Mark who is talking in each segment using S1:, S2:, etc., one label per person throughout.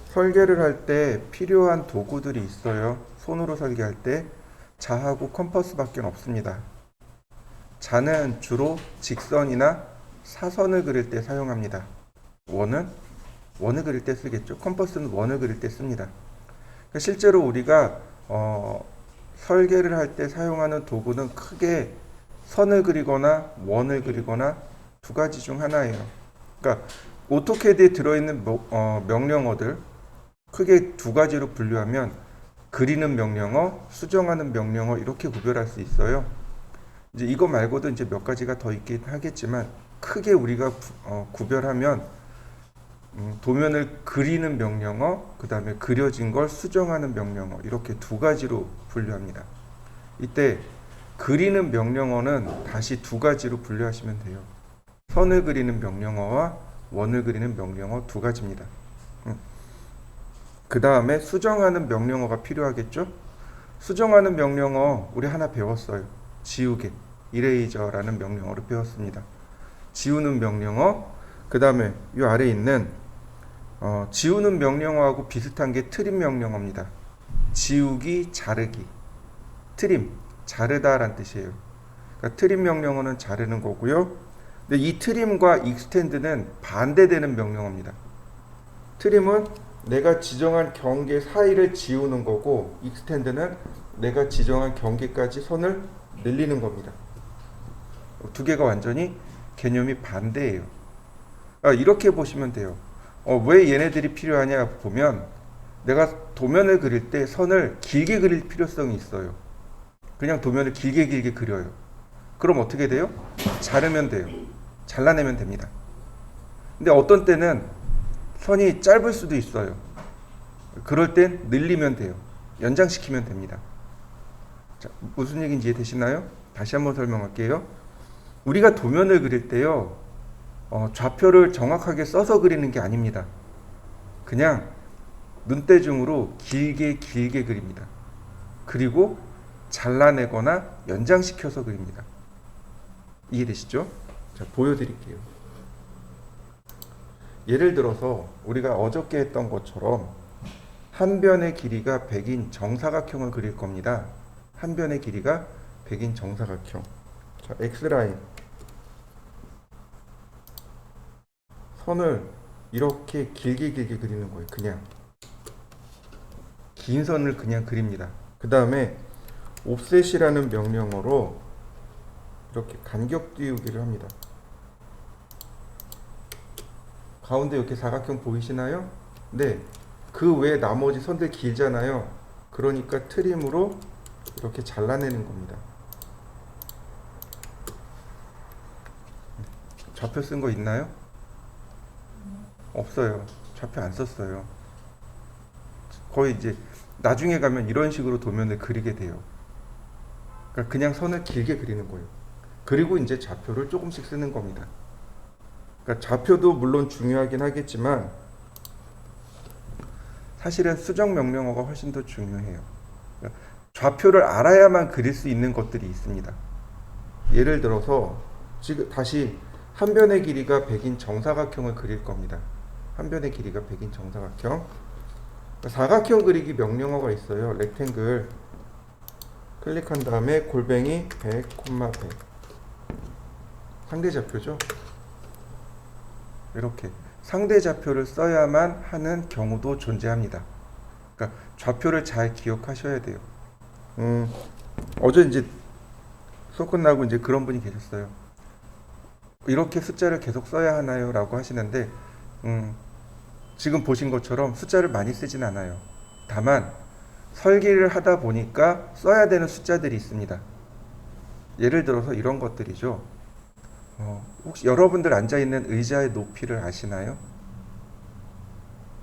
S1: 설계를 할 때 필요한 도구들이 있어요. 손으로 설계할 때 자하고 컴퍼스밖에 없습니다. 자는 주로 직선이나 사선을 그릴 때 사용합니다. 원은 원을 그릴 때 쓰겠죠. 컴퍼스는 원을 그릴 때 씁니다. 그러니까 실제로 우리가 설계를 할 때 사용하는 도구는 크게 선을 그리거나 원을 그리거나 두 가지 중 하나예요. 그러니까 오토캐드에 들어있는 명령어들 크게 두 가지로 분류하면 그리는 명령어, 수정하는 명령어 이렇게 구별할 수 있어요. 이제 이거 말고도 이제 몇 가지가 더 있긴 하겠지만 크게 우리가 구별하면 도면을 그리는 명령어, 그 다음에 그려진 걸 수정하는 명령어 이렇게 두 가지로 분류합니다. 이때 그리는 명령어는 다시 두 가지로 분류하시면 돼요. 선을 그리는 명령어와 원을 그리는 명령어 두 가지입니다. 그 다음에 수정하는 명령어가 필요하겠죠? 수정하는 명령어 우리 하나 배웠어요. 지우개, 이레이저라는 명령어를 배웠습니다. 지우는 명령어, 그 다음에 이 아래에 있는 지우는 명령어하고 비슷한 게 트림 명령어입니다. 지우기, 자르기. 트림, 자르다란 뜻이에요. 그러니까 트림 명령어는 자르는 거고요. 근데 이 트림과 익스텐드는 반대되는 명령어입니다. 트림은 내가 지정한 경계 사이를 지우는 거고, 익스텐드는 내가 지정한 경계까지 선을 늘리는 겁니다. 두 개가 완전히 개념이 반대예요. 이렇게 보시면 돼요. 왜 얘네들이 필요하냐 보면 내가 도면을 그릴 때 선을 길게 그릴 필요성이 있어요. 그냥 도면을 길게 그려요. 그럼 어떻게 돼요? 자르면 돼요. 잘라내면 됩니다. 근데 어떤 때는 선이 짧을 수도 있어요. 그럴 땐 늘리면 돼요. 연장시키면 됩니다. 자, 무슨 얘기인지 이해되시나요? 다시 한번 설명할게요. 우리가 도면을 그릴 때요, 좌표를 정확하게 써서 그리는 게 아닙니다. 그냥 눈대중으로 길게 그립니다. 그리고 잘라내거나 연장시켜서 그립니다. 이해되시죠? 자, 보여드릴게요. 예를 들어서 우리가 어저께 했던 것처럼 한 변의 길이가 100인 정사각형을 그릴 겁니다. 한 변의 길이가 100인 정사각형. 자, X라인. 선을 이렇게 길게 그리는 거예요. 그냥. 긴 선을 그냥 그립니다. 그 다음에 옵셋이라는 명령어로 이렇게 간격 띄우기를 합니다. 가운데 이렇게 사각형 보이시나요? 네. 그 외에 나머지 선들 길잖아요. 그러니까 트림으로 이렇게 잘라내는 겁니다. 좌표 쓴 거 있나요? 없어요. 좌표 안 썼어요. 거의 이제 나중에 가면 이런 식으로 도면을 그리게 돼요. 그러니까 그냥 선을 길게 그리는 거예요. 그리고 이제 좌표를 조금씩 쓰는 겁니다. 그러니까 좌표도 물론 중요하긴 하겠지만 사실은 수정 명령어가 훨씬 더 중요해요. 그러니까 좌표를 알아야만 그릴 수 있는 것들이 있습니다. 예를 들어서 지금 다시 한 변의 길이가 100인 정사각형을 그릴 겁니다. 한 변의 길이가 100인 정사각형. 사각형 그리기 명령어가 있어요. 렉탱글. 클릭한 다음에 골뱅이 100, 100. 상대 좌표죠. 이렇게 상대 좌표를 써야만 하는 경우도 존재합니다. 그러니까 좌표를 잘 기억하셔야 돼요. 어제 이제 수업 끝나고 이제 그런 분이 계셨어요. 이렇게 숫자를 계속 써야 하나요? 라고 하시는데 지금 보신 것처럼 숫자를 많이 쓰진 않아요. 다만 설계를 하다 보니까 써야 되는 숫자들이 있습니다. 예를 들어서 이런 것들이죠. 혹시 여러분들 앉아있는 의자의 높이를 아시나요?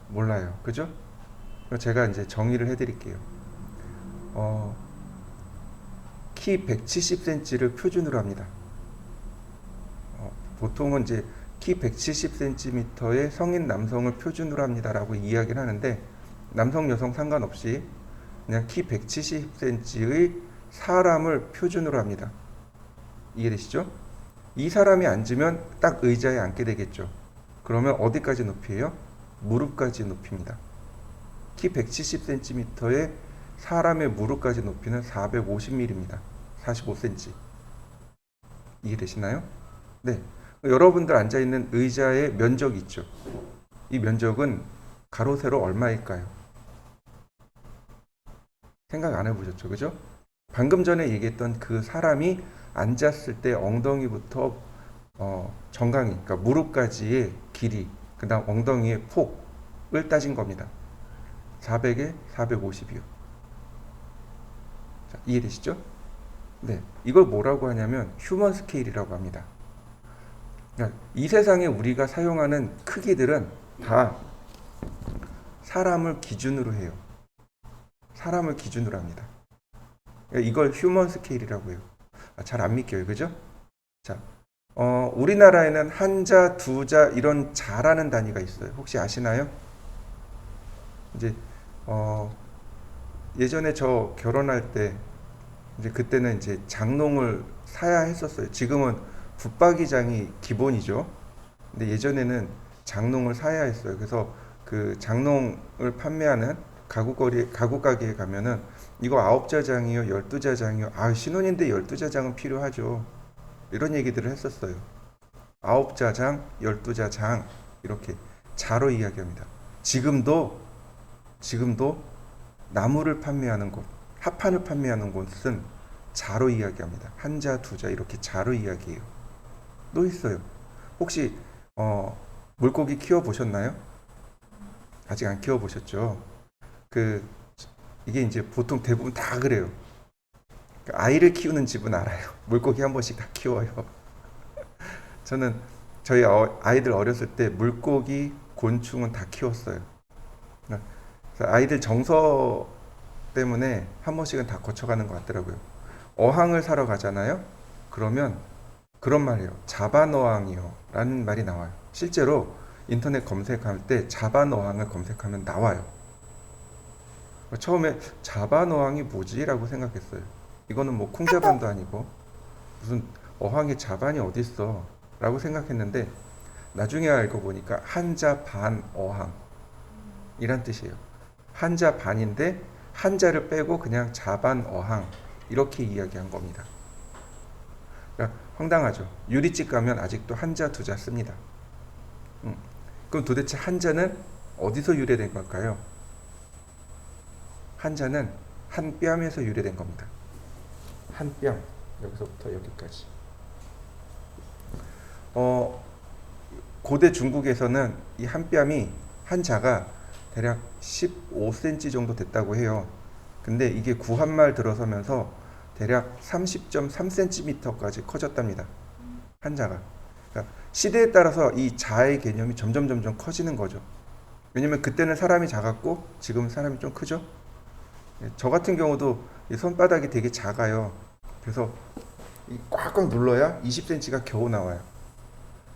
S1: 몰라요. 그죠? 제가 이제 정의를 해드릴게요. 키 170cm를 표준으로 합니다. 보통은 이제 키 170cm의 성인 남성을 표준으로 합니다라고 이야기를 하는데 남성 여성 상관없이 그냥 키 170cm의 사람을 표준으로 합니다. 이해되시죠? 이 사람이 앉으면 딱 의자에 앉게 되겠죠. 그러면 어디까지 높이에요? 무릎까지 높입니다. 키 170cm에 사람의 무릎까지 높이는 450mm입니다. 45cm. 이해되시나요? 네. 여러분들 앉아있는 의자의 면적이 있죠. 이 면적은 가로 세로 얼마일까요? 생각 안 해보셨죠? 그죠? 방금 전에 얘기했던 그 사람이 앉았을 때 엉덩이부터 정강이, 그러니까 무릎까지의 길이, 그 다음 엉덩이의 폭을 따진 겁니다. 400에 450이요. 자, 이해되시죠? 네. 이걸 뭐라고 하냐면 휴먼 스케일이라고 합니다. 그러니까 이 세상에 우리가 사용하는 크기들은 다 사람을 기준으로 해요. 사람을 기준으로 합니다. 그러니까 이걸 휴먼 스케일이라고 해요. 잘 안 믿겨요. 그죠? 자, 우리나라에는 한자, 두자 이런 자라는 단위가 있어요. 혹시 아시나요? 이제 예전에 저 결혼할 때 이제 그때는 이제 장롱을 사야 했었어요. 지금은 붙박이장이 기본이죠. 근데 예전에는 장롱을 사야 했어요. 그래서 그 장롱을 판매하는 가구 가게에 가면은 이거 9자장이요, 12자장이요. 아, 신혼인데 12자장은 필요하죠. 이런 얘기들을 했었어요. 9자장, 12자장 이렇게 자로 이야기합니다. 지금도 나무를 판매하는 곳, 합판을 판매하는 곳은 자로 이야기합니다. 한자, 두자 이렇게 자로 이야기해요. 또 있어요. 혹시 물고기 키워 보셨나요? 아직 안 키워 보셨죠? 이게 이제 보통 대부분 다 그래요. 아이를 키우는 집은 알아요. 물고기 한 번씩 다 키워요. 저는 저희 아이들 어렸을 때 물고기, 곤충은 다 키웠어요. 그래서 아이들 정서 때문에 한 번씩은 다 거쳐가는 것 같더라고요. 어항을 사러 가잖아요. 그러면 그런 말이에요. 자반어항이요 라는 말이 나와요. 실제로 인터넷 검색할 때 자반어항을 검색하면 나와요. 처음에 자반어항이 뭐지? 라고 생각했어요. 이거는 뭐 콩자반도 아니고 무슨 어항에 자반이 어딨어 라고 생각했는데 나중에 알고 보니까 한자 반 어항 이란 뜻이에요. 한자 반인데 한자를 빼고 그냥 자반 어항 이렇게 이야기한 겁니다. 그러니까 황당하죠. 유리집 가면 아직도 한자 두자 씁니다. 그럼 도대체 한자는 어디서 유래된 걸까요? 한자는 한 뺨에서 유래된 겁니다. 한 뺨, 여기서부터 여기까지. 고대 중국에서는 이 한 뺨이 한자가 대략 15cm 정도 됐다고 해요. 근데 이게 구한말 들어서면서 대략 30.3cm까지 커졌답니다. 한자가. 그러니까 시대에 따라서 이 자의 개념이 점점 커지는 거죠. 왜냐면 그때는 사람이 작았고 지금 사람이 좀 크죠. 저 같은 경우도 이 손바닥이 되게 작아요. 그래서 꽉꽉 눌러야 20cm가 겨우 나와요.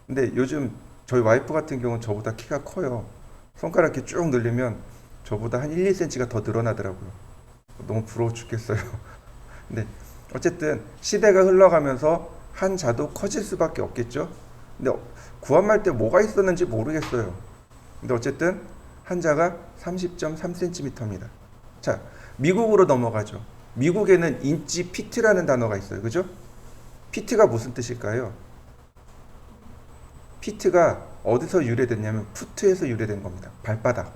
S1: 근데 요즘 저희 와이프 같은 경우는 저보다 키가 커요. 손가락 이렇게 쭉 늘리면 저보다 한 1, 2cm가 더 늘어나더라고요. 너무 부러워 죽겠어요. 근데 어쨌든 시대가 흘러가면서 한자도 커질 수밖에 없겠죠. 근데 구한말 때 뭐가 있었는지 모르겠어요. 근데 어쨌든 한자가 30.3cm입니다. 자, 미국으로 넘어가죠. 미국에는 인치 피트라는 단어가 있어요. 그죠? 피트가 무슨 뜻일까요? 피트가 어디서 유래됐냐면 푸트에서 유래된 겁니다. 발바닥.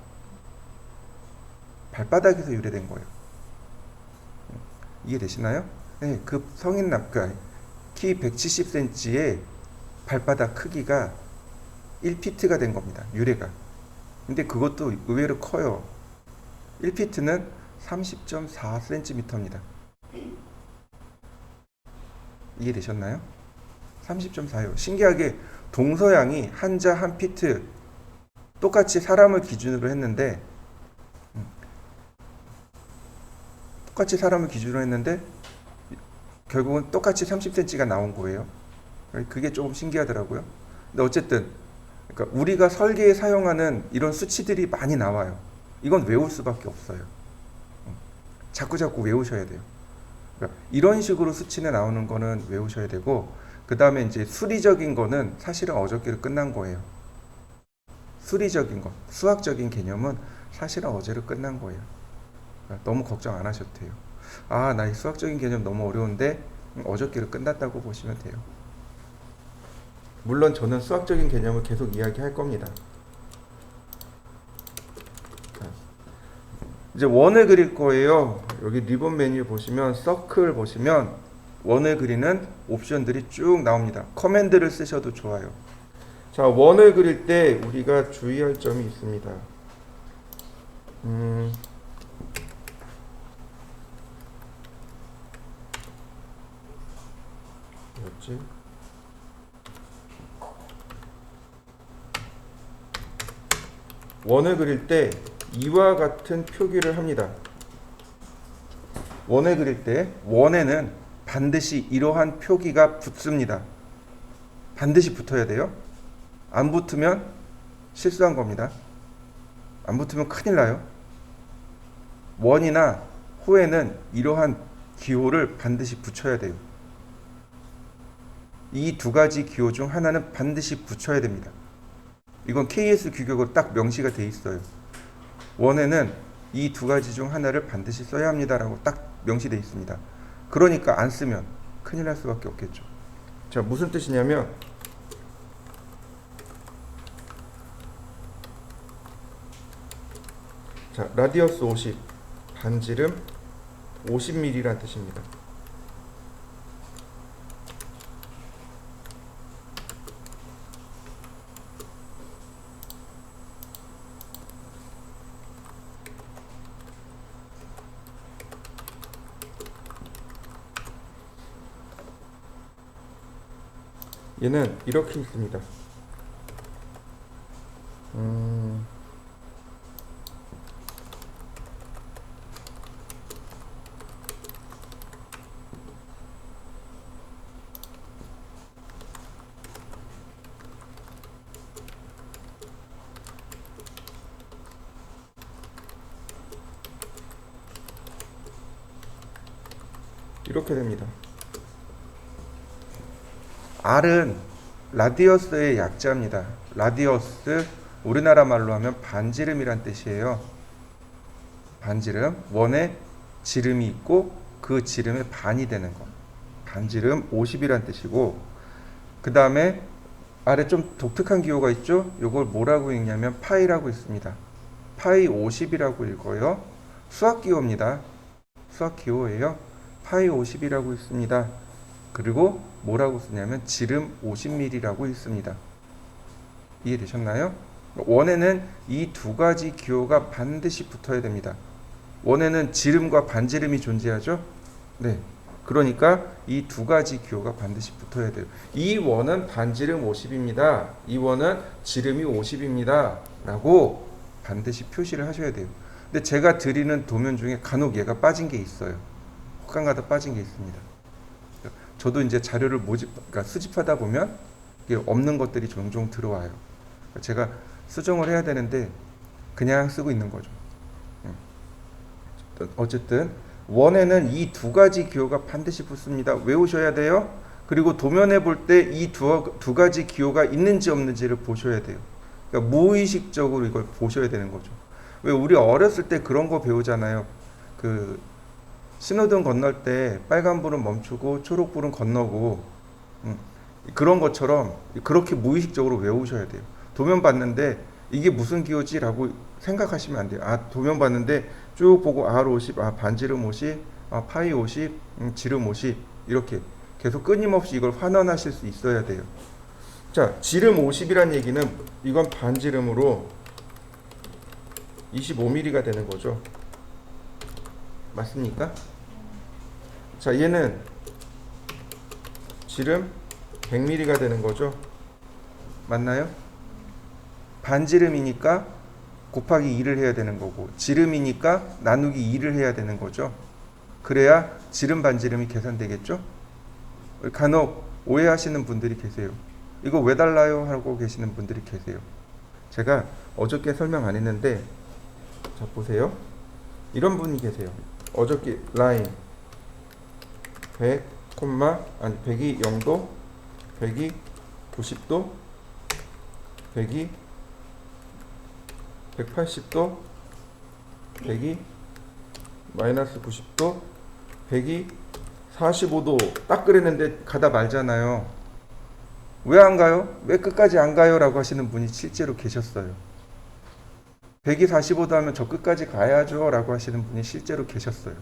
S1: 발바닥에서 유래된 거예요. 이해되시나요? 네, 그 성인 남자 키 170cm의 발바닥 크기가 1피트가 된 겁니다. 유래가. 근데 그것도 의외로 커요. 1피트는 30.4cm입니다. 이해되셨나요? 30.4요. 신기하게 동서양이 한자 한 피트 똑같이 사람을 기준으로 했는데 결국은 똑같이 30cm가 나온 거예요. 그게 조금 신기하더라고요. 근데 어쨌든 그러니까 우리가 설계에 사용하는 이런 수치들이 많이 나와요. 이건 외울 수밖에 없어요. 자꾸 외우셔야 돼요. 그러니까 이런 식으로 수치에 나오는 거는 외우셔야 되고, 그 다음에 이제 수리적인 거는 사실은 어저께로 끝난 거예요. 수리적인 거, 수학적인 개념은 사실은 어제로 끝난 거예요. 너무 걱정 안 하셔도 돼요. 아, 나 이 수학적인 개념 너무 어려운데 어저께로 끝났다고 보시면 돼요. 물론 저는 수학적인 개념을 계속 이야기할 겁니다. 이제 원을 그릴 거예요. 여기 리본 메뉴 보시면 서클 보시면 원을 그리는 옵션들이 쭉 나옵니다. 커맨드를 쓰셔도 좋아요. 자, 원을 그릴 때 우리가 주의할 점이 있습니다. 뭐였지? 원을 그릴 때 이와 같은 표기를 합니다. 원을 그릴 때 원에는 반드시 이러한 표기가 붙습니다. 반드시 붙어야 돼요. 안 붙으면 실수한 겁니다. 안 붙으면 큰일 나요. 원이나 호에는 이러한 기호를 반드시 붙여야 돼요. 이 두 가지 기호 중 하나는 반드시 붙여야 됩니다. 이건 KS 규격으로 딱 명시가 돼 있어요. 원에는 이 두 가지 중 하나를 반드시 써야 합니다라고 딱 명시되어 있습니다. 그러니까 안 쓰면 큰일 날 수밖에 없겠죠. 자, 무슨 뜻이냐면 자, 라디어스 50, 반지름 50mm라는 뜻입니다. 얘는 이렇게 있습니다. 이렇게 됩니다. R은 라디어스의 약자입니다. 라디어스 우리나라 말로 하면 반지름이란 뜻이에요. 반지름, 원에 지름이 있고 그 지름의 반이 되는 것. 반지름 50이란 뜻이고, 그 다음에 아래 좀 독특한 기호가 있죠? 이걸 뭐라고 읽냐면 파이라고 있습니다. 파이 50이라고 읽어요. 수학 기호입니다. 수학 기호예요. 파이 50이라고 있습니다. 그리고 뭐라고 쓰냐면 지름 50mm라고 있습니다. 이해되셨나요? 원에는 이 두 가지 기호가 반드시 붙어야 됩니다. 원에는 지름과 반지름이 존재하죠? 네. 그러니까 이 두 가지 기호가 반드시 붙어야 돼요. 이 원은 반지름 50입니다. 이 원은 지름이 50입니다. 라고 반드시 표시를 하셔야 돼요. 근데 제가 드리는 도면 중에 간혹 얘가 빠진 게 있어요. 혹간가다 빠진 게 있습니다. 저도 이제 자료를 그러니까 수집하다 보면 이게 없는 것들이 종종 들어와요. 제가 수정을 해야 되는데 그냥 쓰고 있는 거죠. 어쨌든 원에는 이 두 가지 기호가 반드시 붙습니다. 외우셔야 돼요. 그리고 도면에 볼 때 이 두 가지 기호가 있는지 없는지를 보셔야 돼요. 그러니까 무의식적으로 이걸 보셔야 되는 거죠. 왜 우리 어렸을 때 그런 거 배우잖아요. 그 신호등 건널 때 빨간불은 멈추고 초록불은 건너고, 그런 것처럼 그렇게 무의식적으로 외우셔야 돼요. 도면 봤는데 이게 무슨 기호지? 라고 생각하시면 안 돼요. 아, 도면 봤는데 쭉 보고 R50, 아, 반지름 50, 아, 파이 50, 지름 50 이렇게 계속 끊임없이 이걸 환원하실 수 있어야 돼요. 자, 지름 50이란 얘기는 이건 반지름으로 25mm가 되는 거죠. 맞습니까? 자, 얘는 지름 100mm가 되는 거죠. 맞나요? 반지름이니까 곱하기 2를 해야 되는 거고, 지름이니까 나누기 2를 해야 되는 거죠. 그래야 지름 반지름이 계산되겠죠? 간혹 오해하시는 분들이 계세요. 이거 왜 달라요? 하고 계시는 분들이 계세요. 제가 어저께 설명 안 했는데, 자, 보세요. 이런 분이 계세요. 어저께 라인 100, 아니 100이 0도, 100이 90도, 100이 180도, 100이 마이너스 90도, 100이 45도 딱 그랬는데 가다 말잖아요. 왜 안 가요? 왜 끝까지 안 가요? 라고 하시는 분이 실제로 계셨어요. 100이 45도 하면 저 끝까지 가야죠 라고 하시는 분이 실제로 계셨어요.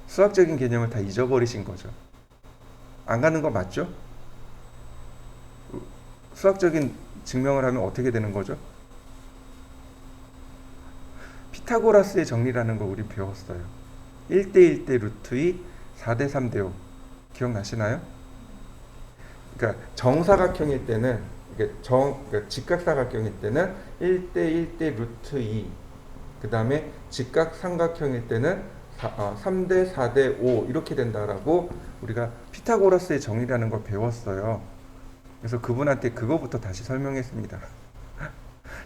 S1: 수학적인 개념을 다 잊어버리신 거죠. 안 가는 거 맞죠? 수학적인 증명을 하면 어떻게 되는 거죠? 피타고라스의 정리라는 거 우리 배웠어요. 1대 1대 루트 2, 4대 3대 5. 기억나시나요? 그러니까 정사각형일 때는, 그러니까 직각사각형일 때는 1대 1대 루트 2, 그 다음에 직각삼각형일 때는 3대 4대 5 이렇게 된다라고 우리가 피타고라스의 정리라는 걸 배웠어요. 그래서 그분한테 그거부터 다시 설명했습니다.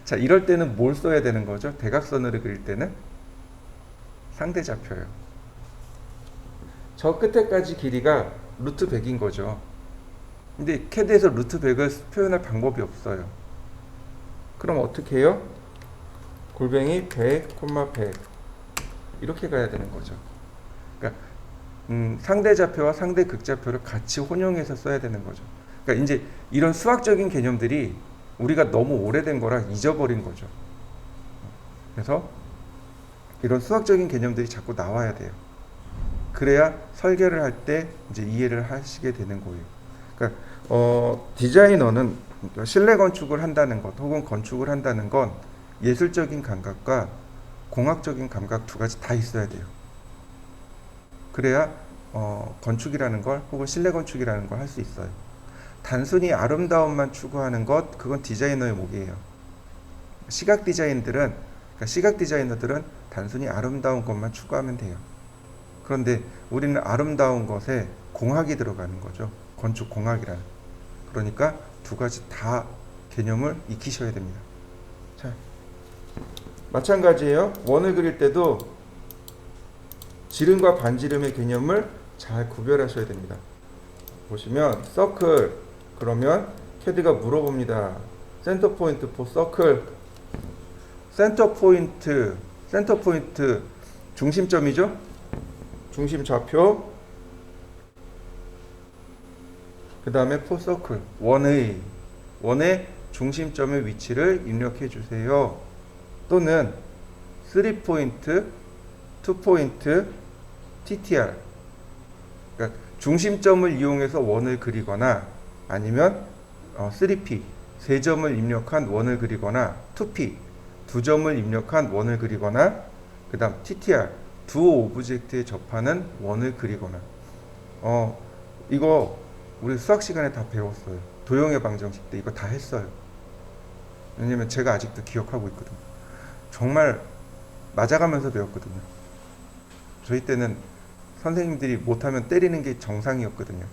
S1: 자, 이럴 때는 뭘 써야 되는 거죠? 대각선을 그릴 때는 상대좌표예요. 저 끝에까지 길이가 루트 100인 거죠. 근데 CAD에서 루트 100을 표현할 방법이 없어요. 그럼 어떻게 해요? 골뱅이 100, 100 이렇게 가야 되는 거죠. 그러니까 상대좌표와 상대극좌표를 같이 혼용해서 써야 되는 거죠. 그러니까 이제 이런 수학적인 개념들이 우리가 너무 오래된 거라 잊어버린 거죠. 그래서 이런 수학적인 개념들이 자꾸 나와야 돼요. 그래야 설계를 할 때 이제 이해를 하시게 되는 거예요. 그러니까 디자이너는 실내 건축을 한다는 것 혹은 건축을 한다는 건 예술적인 감각과 공학적인 감각 두 가지 다 있어야 돼요. 그래야 건축이라는 걸 혹은 실내 건축이라는 걸 할 수 있어요. 단순히 아름다움만 추구하는 것, 그건 디자이너의 목이에요. 시각 디자이너들은 단순히 아름다운 것만 추구하면 돼요. 그런데 우리는 아름다운 것에 공학이 들어가는 거죠. 건축 공학이라는. 그러니까 두 가지 다 개념을 익히셔야 됩니다. 자, 마찬가지예요. 원을 그릴 때도 지름과 반지름의 개념을 잘 구별하셔야 됩니다. 보시면 서클, 그러면 CAD가 물어봅니다. 센터 포인트 for 서클. 센터 포인트 중심점이죠. 중심 좌표. 그 다음에 for 서클, 원의 중심점의 위치를 입력해 주세요. 또는 3포인트, 2포인트, TTR. 그러니까 중심점을 이용해서 원을 그리거나 아니면 3P, 3점을 입력한 원을 그리거나 2P, 2점을 입력한 원을 그리거나 그 다음 TTR, 두 오브젝트에 접하는 원을 그리거나. 이거 우리 수학 시간에 다 배웠어요. 도형의 방정식 때 이거 다 했어요. 왜냐면 제가 아직도 기억하고 있거든요. 정말 맞아가면서 배웠거든요. 저희 때는 선생님들이 못하면 때리는 게 정상이었거든요.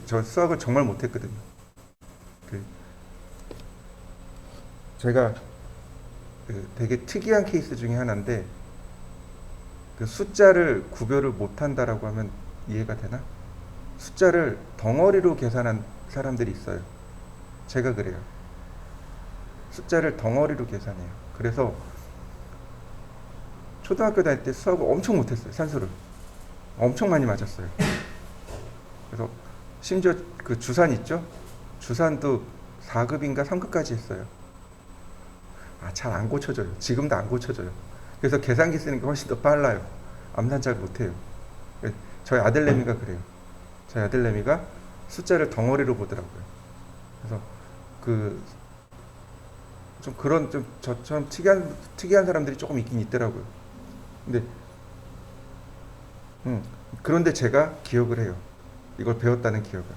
S1: 저 수학을 정말 못했거든요. 제가 되게 특이한 케이스 중에 하나인데, 그 숫자를 구별을 못한다라고 하면 이해가 되나? 숫자를 덩어리로 계산한 사람들이 있어요. 제가 그래요. 숫자를 덩어리로 계산해요. 그래서 초등학교 다닐 때 수학을 엄청 못했어요. 산수를 엄청 많이 맞았어요. 그래서 심지어 그 주산 있죠? 주산도 4급인가 3급까지 했어요. 잘 안 고쳐져요. 지금도 안 고쳐져요. 그래서 계산기 쓰는 게 훨씬 더 빨라요. 암산 잘 못해요. 저희 아들내미가 그래요. 저희 아들내미가 숫자를 덩어리로 보더라고요. 그래서 좀 저처럼 특이한 사람들이 조금 있긴 있더라고요. 근데 그런데 제가 기억을 해요. 이걸 배웠다는 기억을.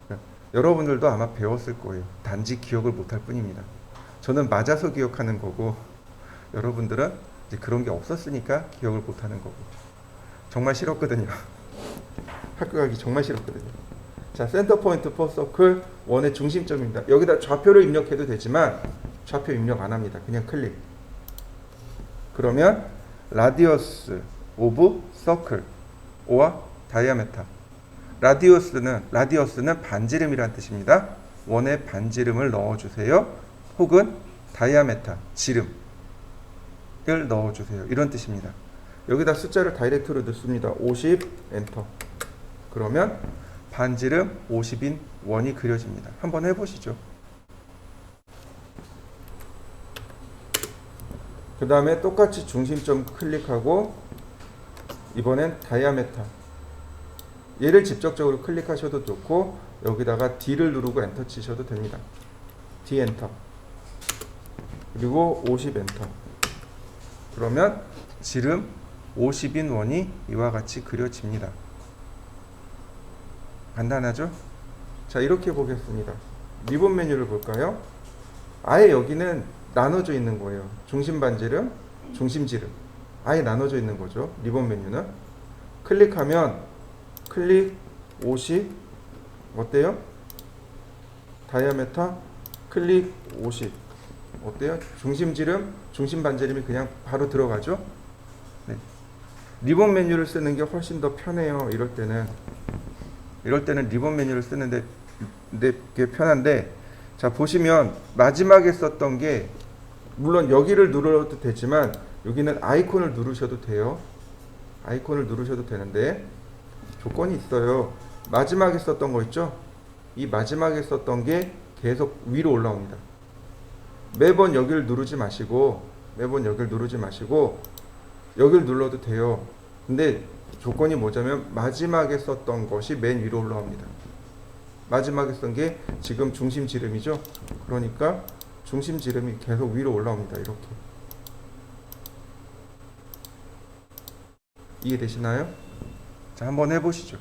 S1: 그러니까 여러분들도 아마 배웠을 거예요. 단지 기억을 못할 뿐입니다. 저는 맞아서 기억하는 거고, 여러분들은 이제 그런 게 없었으니까 기억을 못하는 거고. 정말 싫었거든요. 학교 가기 정말 싫었거든요. 자, 센터 포인트 포 서클, 원의 중심점입니다. 여기다 좌표를 입력해도 되지만 좌표 입력 안 합니다. 그냥 클릭. 그러면 라디어스 오브 서클 오와 다이아메타. 라디어스는 반지름이란 뜻입니다. 원의 반지름을 넣어주세요. 혹은 다이아메타, 지름. 넣어주세요. 이런 뜻입니다. 여기다 숫자를 다이렉트로 넣습니다. 50 엔터. 그러면 반지름 50인 원이 그려집니다. 한번 해보시죠. 그 다음에 똑같이 중심점 클릭하고 이번엔 다이아메타. 얘를 직접적으로 클릭하셔도 좋고 여기다가 D를 누르고 엔터 치셔도 됩니다. D 엔터. 그리고 50 엔터. 그러면 지름 50인 원이 이와 같이 그려집니다. 간단하죠? 자, 이렇게 보겠습니다. 리본 메뉴를 볼까요? 아예 여기는 나눠져 있는 거예요. 중심 반지름, 중심 지름. 아예 나눠져 있는 거죠. 리본 메뉴는. 클릭하면 클릭 50 어때요? 다이아메타 클릭 50 어때요? 중심 지름, 중심 반지름이 그냥 바로 들어가죠? 네. 리본 메뉴를 쓰는 게 훨씬 더 편해요. 이럴 때는 리본 메뉴를 쓰는데 게 편한데, 자 보시면 마지막에 썼던 게 물론 여기를 눌러도 되지만 여기는 아이콘을 누르셔도 돼요. 아이콘을 누르셔도 되는데 조건이 있어요. 마지막에 썼던 거 있죠? 이 마지막에 썼던 게 계속 위로 올라옵니다. 매번 여기를 누르지 마시고 여기를 눌러도 돼요. 근데 조건이 뭐냐면 마지막에 썼던 것이 맨 위로 올라옵니다. 마지막에 쓴 게 지금 중심 지름이죠. 그러니까 중심 지름이 계속 위로 올라옵니다. 이렇게. 이해되시나요? 자, 한번 해보시죠.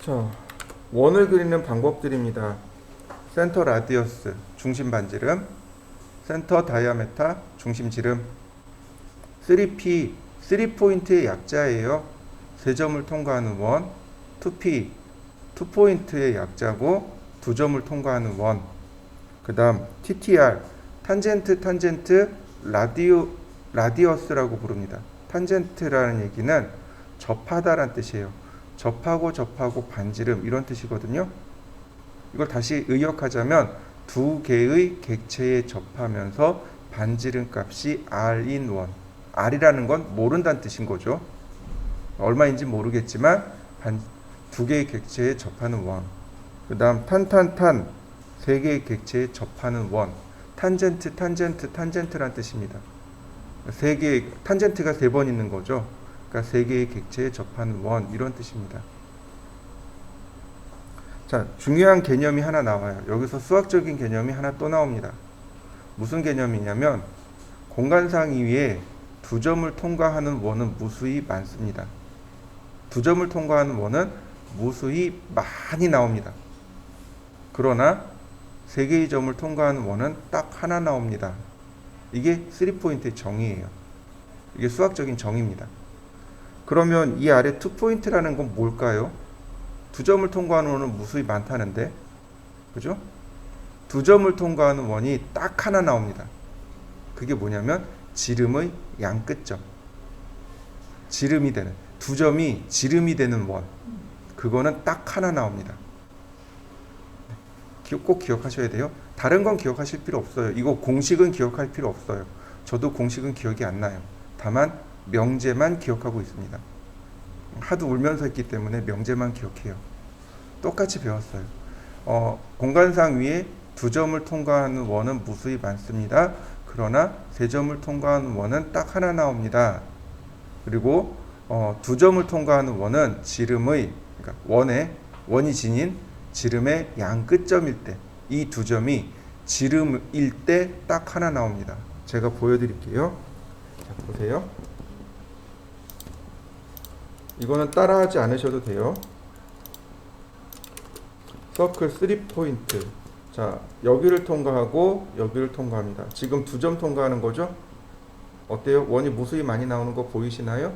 S1: 자, 원을 그리는 방법들입니다. 센터 라디어스, 중심 반지름, 센터 다이아메타, 중심 지름, 3P, 3포인트의 약자예요. 3점을 통과하는 원, 2P, 2포인트의 약자고 2점을 통과하는 원. 그 다음 TTR, 탄젠트, 라디어스라고 부릅니다. 탄젠트라는 얘기는 접하다라는 뜻이에요. 접하고 반지름 이런 뜻이거든요. 이걸 다시 의역하자면 두 개의 객체에 접하면서 반지름 값이 R인 원. R이라는 건 모른다는 뜻인 거죠. 얼마인지 모르겠지만 두 개의 객체에 접하는 원. 그 다음 탄 세 개의 객체에 접하는 원. 탄젠트란 뜻입니다. 세 개의 탄젠트가 3번 있는 거죠. 그러니까 세 개의 객체에 접하는 원 이런 뜻입니다. 자, 중요한 개념이 하나 나와요. 여기서 수학적인 개념이 하나 또 나옵니다. 무슨 개념이냐면 공간상 위에 2점을 통과하는 원은 무수히 많습니다. 2점을 통과하는 원은 무수히 많이 나옵니다. 그러나 3개의 점을 통과하는 원은 딱 하나 나옵니다. 이게 3포인트의 정의예요. 이게 수학적인 정의입니다. 그러면 이 아래 2포인트라는 건 뭘까요? 두 점을 통과하는 원은 무수히 많다는데, 그죠? 두 점을 통과하는 원이 딱 하나 나옵니다. 그게 뭐냐면 지름의 양끝점. 지름이 되는, 두 점이 지름이 되는 원. 그거는 딱 하나 나옵니다. 꼭 기억하셔야 돼요. 다른 건 기억하실 필요 없어요. 이거 공식은 기억할 필요 없어요. 저도 공식은 기억이 안 나요. 다만 명제만 기억하고 있습니다. 하도 울면서 했기 때문에 명제만 기억해요. 똑같이 배웠어요. 공간상 위에 두 점을 통과하는 원은 무수히 많습니다. 그러나 세 점을 통과하는 원은 딱 하나 나옵니다. 그리고 두 점을 통과하는 원은 지름의, 그러니까 원이 지닌 지름의 양 끝점일 때, 이 두 점이 지름일 때 딱 하나 나옵니다. 제가 보여드릴게요. 자, 보세요. 이거는 따라하지 않으셔도 돼요. 서클 3포인트. 자, 여기를 통과하고 여기를 통과합니다. 지금 두 점 통과하는 거죠? 어때요? 원이 무수히 많이 나오는 거 보이시나요?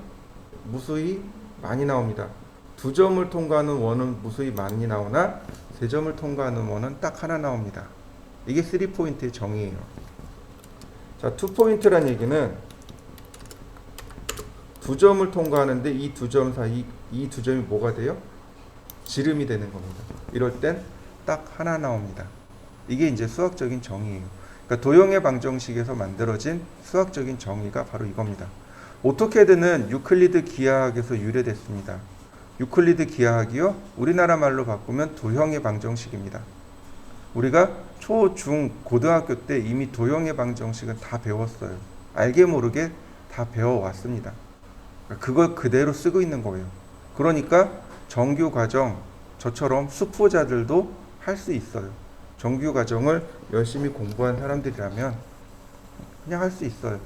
S1: 무수히 많이 나옵니다. 두 점을 통과하는 원은 무수히 많이 나오나 세 점을 통과하는 원은 딱 하나 나옵니다. 이게 3포인트의 정의예요. 자, 2포인트란 얘기는 두 점을 통과하는데 이 두 점 사이, 이 두 점이 뭐가 돼요? 지름이 되는 겁니다. 이럴 땐 딱 하나 나옵니다. 이게 이제 수학적인 정의예요. 그러니까 도형의 방정식에서 만들어진 수학적인 정의가 바로 이겁니다. 오토캐드는 유클리드 기하학에서 유래됐습니다. 유클리드 기하학이요? 우리나라 말로 바꾸면 도형의 방정식입니다. 우리가 초, 중, 고등학교 때 이미 도형의 방정식은 다 배웠어요. 알게 모르게 다 배워왔습니다. 그걸 그대로 쓰고 있는 거예요. 그러니까 정규 과정, 저처럼 수포자들도 할 수 있어요. 정규 과정을 열심히 공부한 사람들이라면 그냥 할 수 있어요.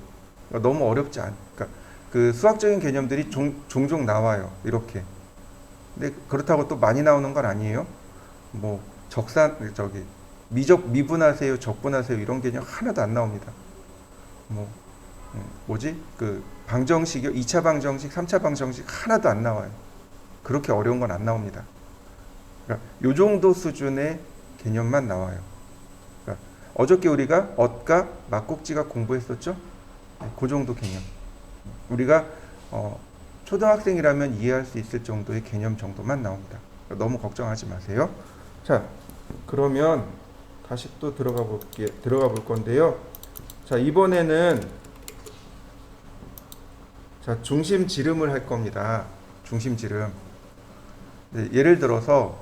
S1: 그러니까 너무 어렵지 않. 그러니까 그 수학적인 개념들이 종종 나와요. 이렇게. 근데 그렇다고 또 많이 나오는 건 아니에요. 뭐 미분하세요, 적분하세요 이런 개념 하나도 안 나옵니다. 그 방정식이요, 2차 방정식, 3차 방정식 하나도 안 나와요. 그렇게 어려운 건 안 나옵니다. 그러니까 요 정도 수준의 개념만 나와요. 그러니까 어저께 우리가 엇과 막국지가 공부했었죠? 그 정도 개념. 우리가 초등학생이라면 이해할 수 있을 정도의 개념 정도만 나옵니다. 그러니까 너무 걱정하지 마세요. 자, 그러면 다시 또 들어가 볼 건데요. 자, 이번에는 자, 중심 지름을 할 겁니다. 중심 지름. 네, 예를 들어서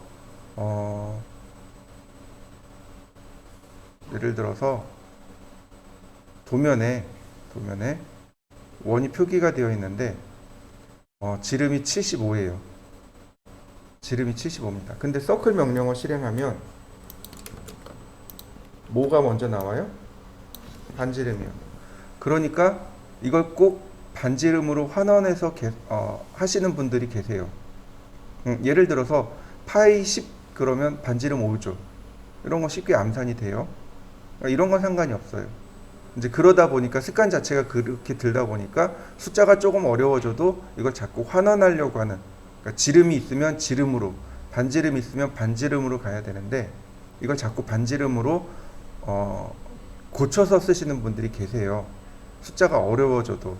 S1: 도면에 원이 표기가 되어 있는데 지름이 75예요. 지름이 75입니다. 근데 서클 명령어 실행하면 뭐가 먼저 나와요? 반지름이요. 그러니까 이걸 꼭 반지름으로 환원해서 하시는 분들이 계세요. 예를 들어서 파이 10 그러면 반지름 5죠. 이런 거 쉽게 암산이 돼요. 이런 건 상관이 없어요. 이제 그러다 보니까 습관 자체가 그렇게 들다 보니까 숫자가 조금 어려워져도 이걸 자꾸 환원하려고 하는, 그러니까 지름이 있으면 지름으로, 반지름이 있으면 반지름으로 가야 되는데 이걸 자꾸 반지름으로 고쳐서 쓰시는 분들이 계세요. 숫자가 어려워져도.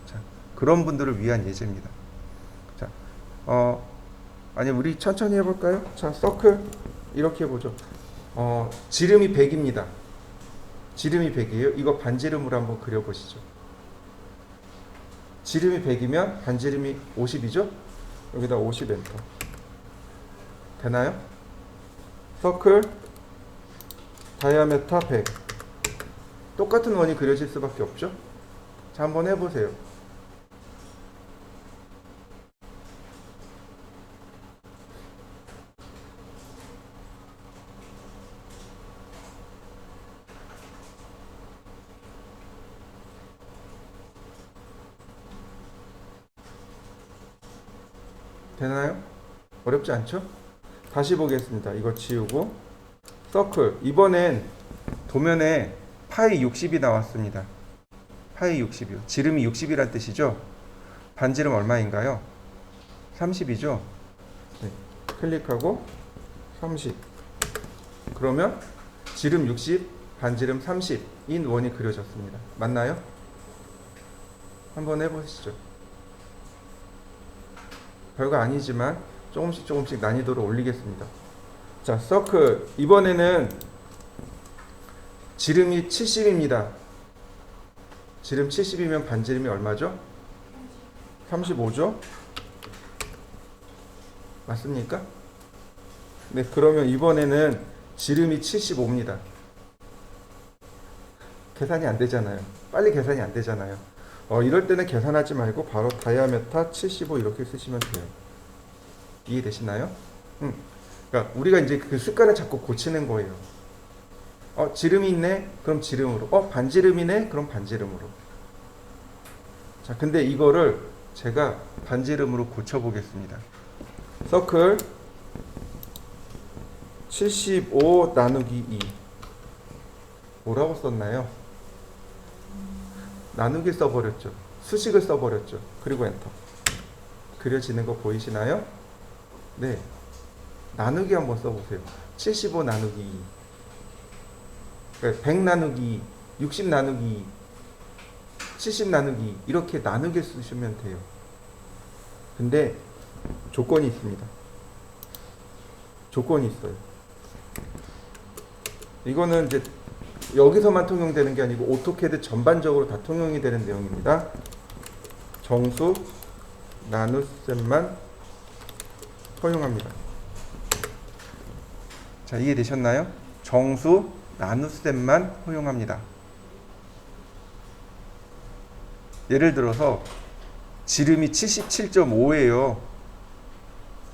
S1: 자, 그런 분들을 위한 예제입니다. 자, 아니 우리 천천히 해볼까요? 자, 서클 이렇게 해보죠. 지름이 100입니다. 지름이 100이에요. 이거 반지름으로 한번 그려보시죠. 지름이 100이면 반지름이 50이죠? 여기다 50 엔터. 되나요? 서클 다이아메타 100. 똑같은 원이 그려질 수밖에 없죠? 자, 한번 해보세요. 되나요? 어렵지 않죠? 다시 보겠습니다. 이거 지우고 서클. 이번엔 도면에 파이 60이 나왔습니다. 파이 60이요. 지름이 60이란 뜻이죠. 반지름 얼마인가요? 30이죠. 네. 클릭하고 30. 그러면 지름 60, 반지름 30인 원이 그려졌습니다. 맞나요? 한번 해보시죠. 별거 아니지만 조금씩 난이도를 올리겠습니다. 자, 서클. 이번에는 지름이 70입니다. 지름 70이면 반지름이 얼마죠? 35죠? 맞습니까? 네, 그러면 이번에는 지름이 75입니다. 계산이 안 되잖아요. 빨리 계산이 안 되잖아요. 이럴 때는 계산하지 말고 바로 다이아메타 75 이렇게 쓰시면 돼요. 이해되시나요? 그러니까 우리가 이제 그 습관을 자꾸 고치는 거예요. 지름이 있네? 그럼 지름으로. 반지름이네? 그럼 반지름으로. 자, 근데 이거를 제가 반지름으로 고쳐보겠습니다. 서클 75 나누기 2. 뭐라고 썼나요? 나누기 써버렸죠. 수식을 써버렸죠. 그리고 엔터. 그려지는 거 보이시나요? 네. 나누기 한번 써보세요. 75 나누기 2. 100 나누기 2, 60 나누기 2, 70 나누기 2 이렇게 나누기 쓰시면 돼요. 근데 조건이 있습니다. 조건이 있어요. 이거는 이제 여기서만 통용되는 게 아니고 오토캐드 전반적으로 다 통용이 되는 내용입니다. 정수 나눗셈만 허용합니다. 자, 이해되셨나요? 정수 나눗셈만 허용합니다. 예를 들어서 지름이 77.5예요.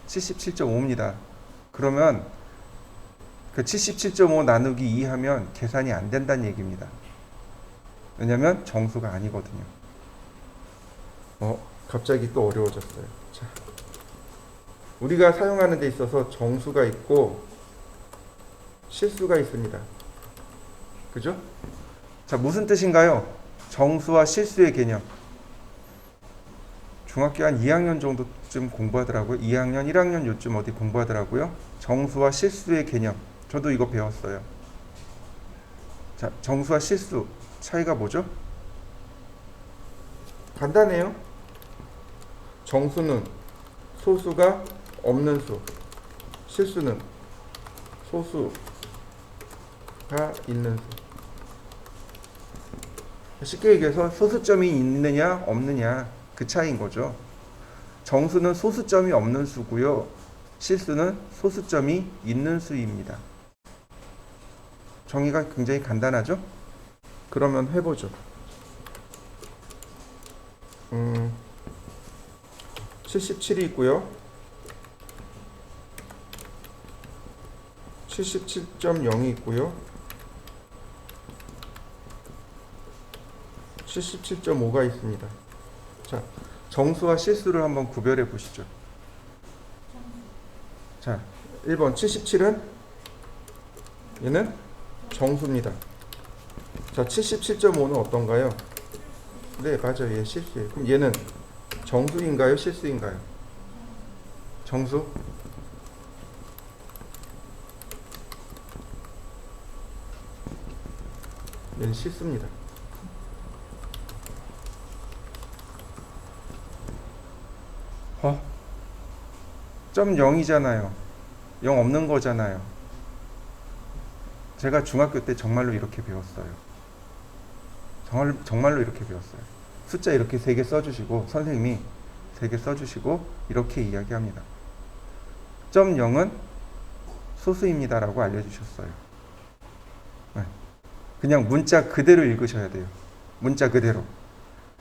S1: 77.5입니다. 그러면 그 77.5 나누기 2 하면 계산이 안 된다는 얘기입니다. 왜냐면 정수가 아니거든요. 갑자기 또 어려워졌어요. 자, 우리가 사용하는 데 있어서 정수가 있고 실수가 있습니다. 그죠? 자, 무슨 뜻인가요? 정수와 실수의 개념. 중학교 한 2학년 정도쯤 공부하더라고요. 2학년, 1학년 요쯤 어디 공부하더라고요. 정수와 실수의 개념. 저도 이거 배웠어요. 자, 정수와 실수 차이가 뭐죠? 간단해요. 정수는 소수가 없는 수, 실수는 소수가 있는 수. 쉽게 얘기해서 소수점이 있느냐 없느냐 그 차이인 거죠. 정수는 소수점이 없는 수고요. 실수는 소수점이 있는 수입니다. 정의가 굉장히 간단하죠? 그러면 해보죠. 77이 있고요. 77.0이 있고요. 77.5가 있습니다. 자, 정수와 실수를 한번 구별해 보시죠. 자, 1번 77은 얘는 정수입니다. 자, 77.5는 어떤가요? 네, 맞아요. 얘 실수예요. 그럼 얘는 정수인가요? 실수인가요? 정수? 얘는 실수입니다. 점 0이잖아요. 0 없는 거잖아요. 제가 중학교 때 정말로 이렇게 배웠어요. 정말로 이렇게 배웠어요. 숫자 이렇게 3개 써주시고 선생님이 3개 써주시고 이렇게 이야기합니다. 점 0은 소수입니다 라고 알려주셨어요. 네. 그냥 문자 그대로 읽으셔야 돼요. 문자 그대로.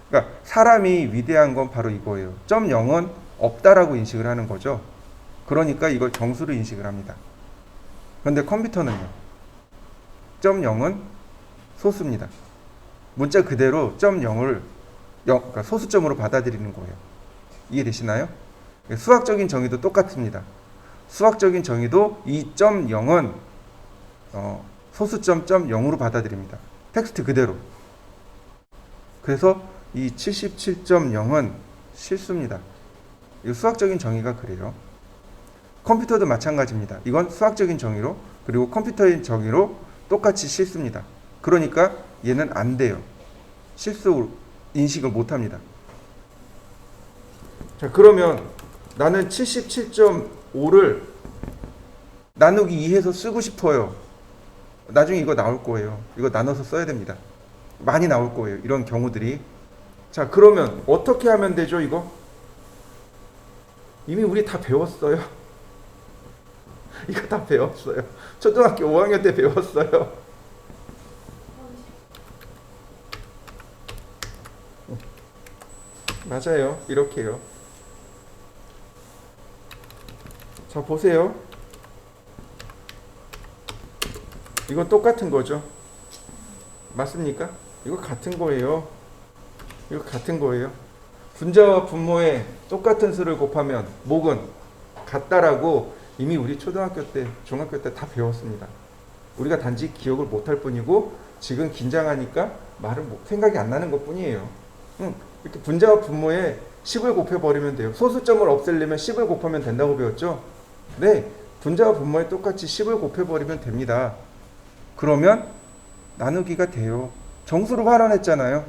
S1: 그러니까 사람이 위대한 건 바로 이거예요. 점 0은 없다라고 인식을 하는 거죠. 그러니까 이걸 정수로 인식을 합니다. 그런데 컴퓨터는요. 점 0은 소수입니다. 문자 그대로 점 0을 그러니까 소수점으로 받아들이는 거예요. 이해되시나요? 수학적인 정의도 똑같습니다. 수학적인 정의도 이 점 0은 소수점 점 0으로 받아들입니다. 텍스트 그대로. 그래서 이 77.0은 실수입니다. 이 수학적인 정의가 그래요. 컴퓨터도 마찬가지입니다. 이건 수학적인 정의로 그리고 컴퓨터의 정의로 똑같이 실수입니다. 그러니까 얘는 안 돼요. 실수 인식을 못합니다. 자, 그러면 나는 77.5를 나누기 2해서 쓰고 싶어요. 나중에 이거 나올 거예요. 이거 나눠서 써야 됩니다. 많이 나올 거예요. 이런 경우들이. 자, 그러면 어떻게 하면 되죠, 이거? 이미 우리 다 배웠어요. 이거 다 배웠어요. 초등학교 5학년 때 배웠어요. 맞아요. 이렇게요. 자, 보세요. 이건 똑같은 거죠. 맞습니까? 이거 같은 거예요. 이거 같은 거예요. 분자와 분모에 똑같은 수를 곱하면 목은 같다라고 이미 우리 초등학교 때, 중학교 때 다 배웠습니다. 우리가 단지 기억을 못할 뿐이고 지금 긴장하니까 말을 생각이 안 나는 것 뿐이에요. 이렇게 분자와 분모에 10을 곱해버리면 돼요. 소수점을 없애려면 10을 곱하면 된다고 배웠죠? 네, 분자와 분모에 똑같이 10을 곱해버리면 됩니다. 그러면 나누기가 돼요. 정수로 환원했잖아요.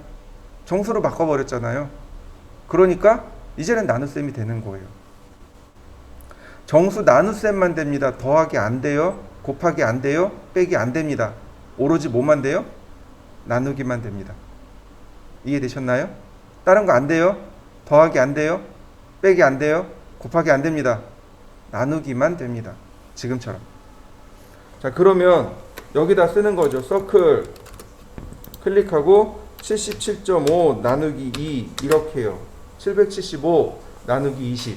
S1: 정수로 바꿔버렸잖아요. 그러니까 이제는 나눗셈이 되는 거예요. 정수 나눗셈만 됩니다. 더하기 안 돼요. 곱하기 안 돼요. 빼기 안 됩니다. 오로지 뭐만 돼요? 나누기만 됩니다. 이해되셨나요? 다른 거 안 돼요. 더하기 안 돼요. 빼기 안 돼요. 곱하기 안 됩니다. 나누기만 됩니다. 지금처럼. 자, 그러면 여기다 쓰는 거죠. 서클 클릭하고 77.5 나누기 2 이렇게요. 775 나누기 20.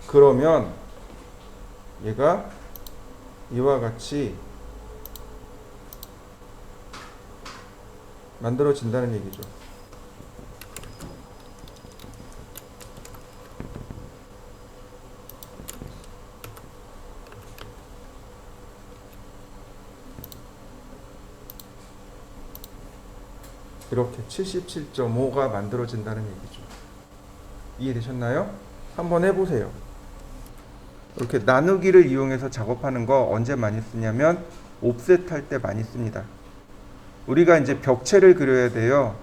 S1: 그러면 얘가 이와 같이 만들어진다는 얘기죠. 이렇게 77.5가 만들어진다는 얘기죠. 이해되셨나요? 한번 해보세요. 이렇게 나누기를 이용해서 작업하는 거 언제 많이 쓰냐면 옵셋 할 때 많이 씁니다. 우리가 이제 벽체를 그려야 돼요.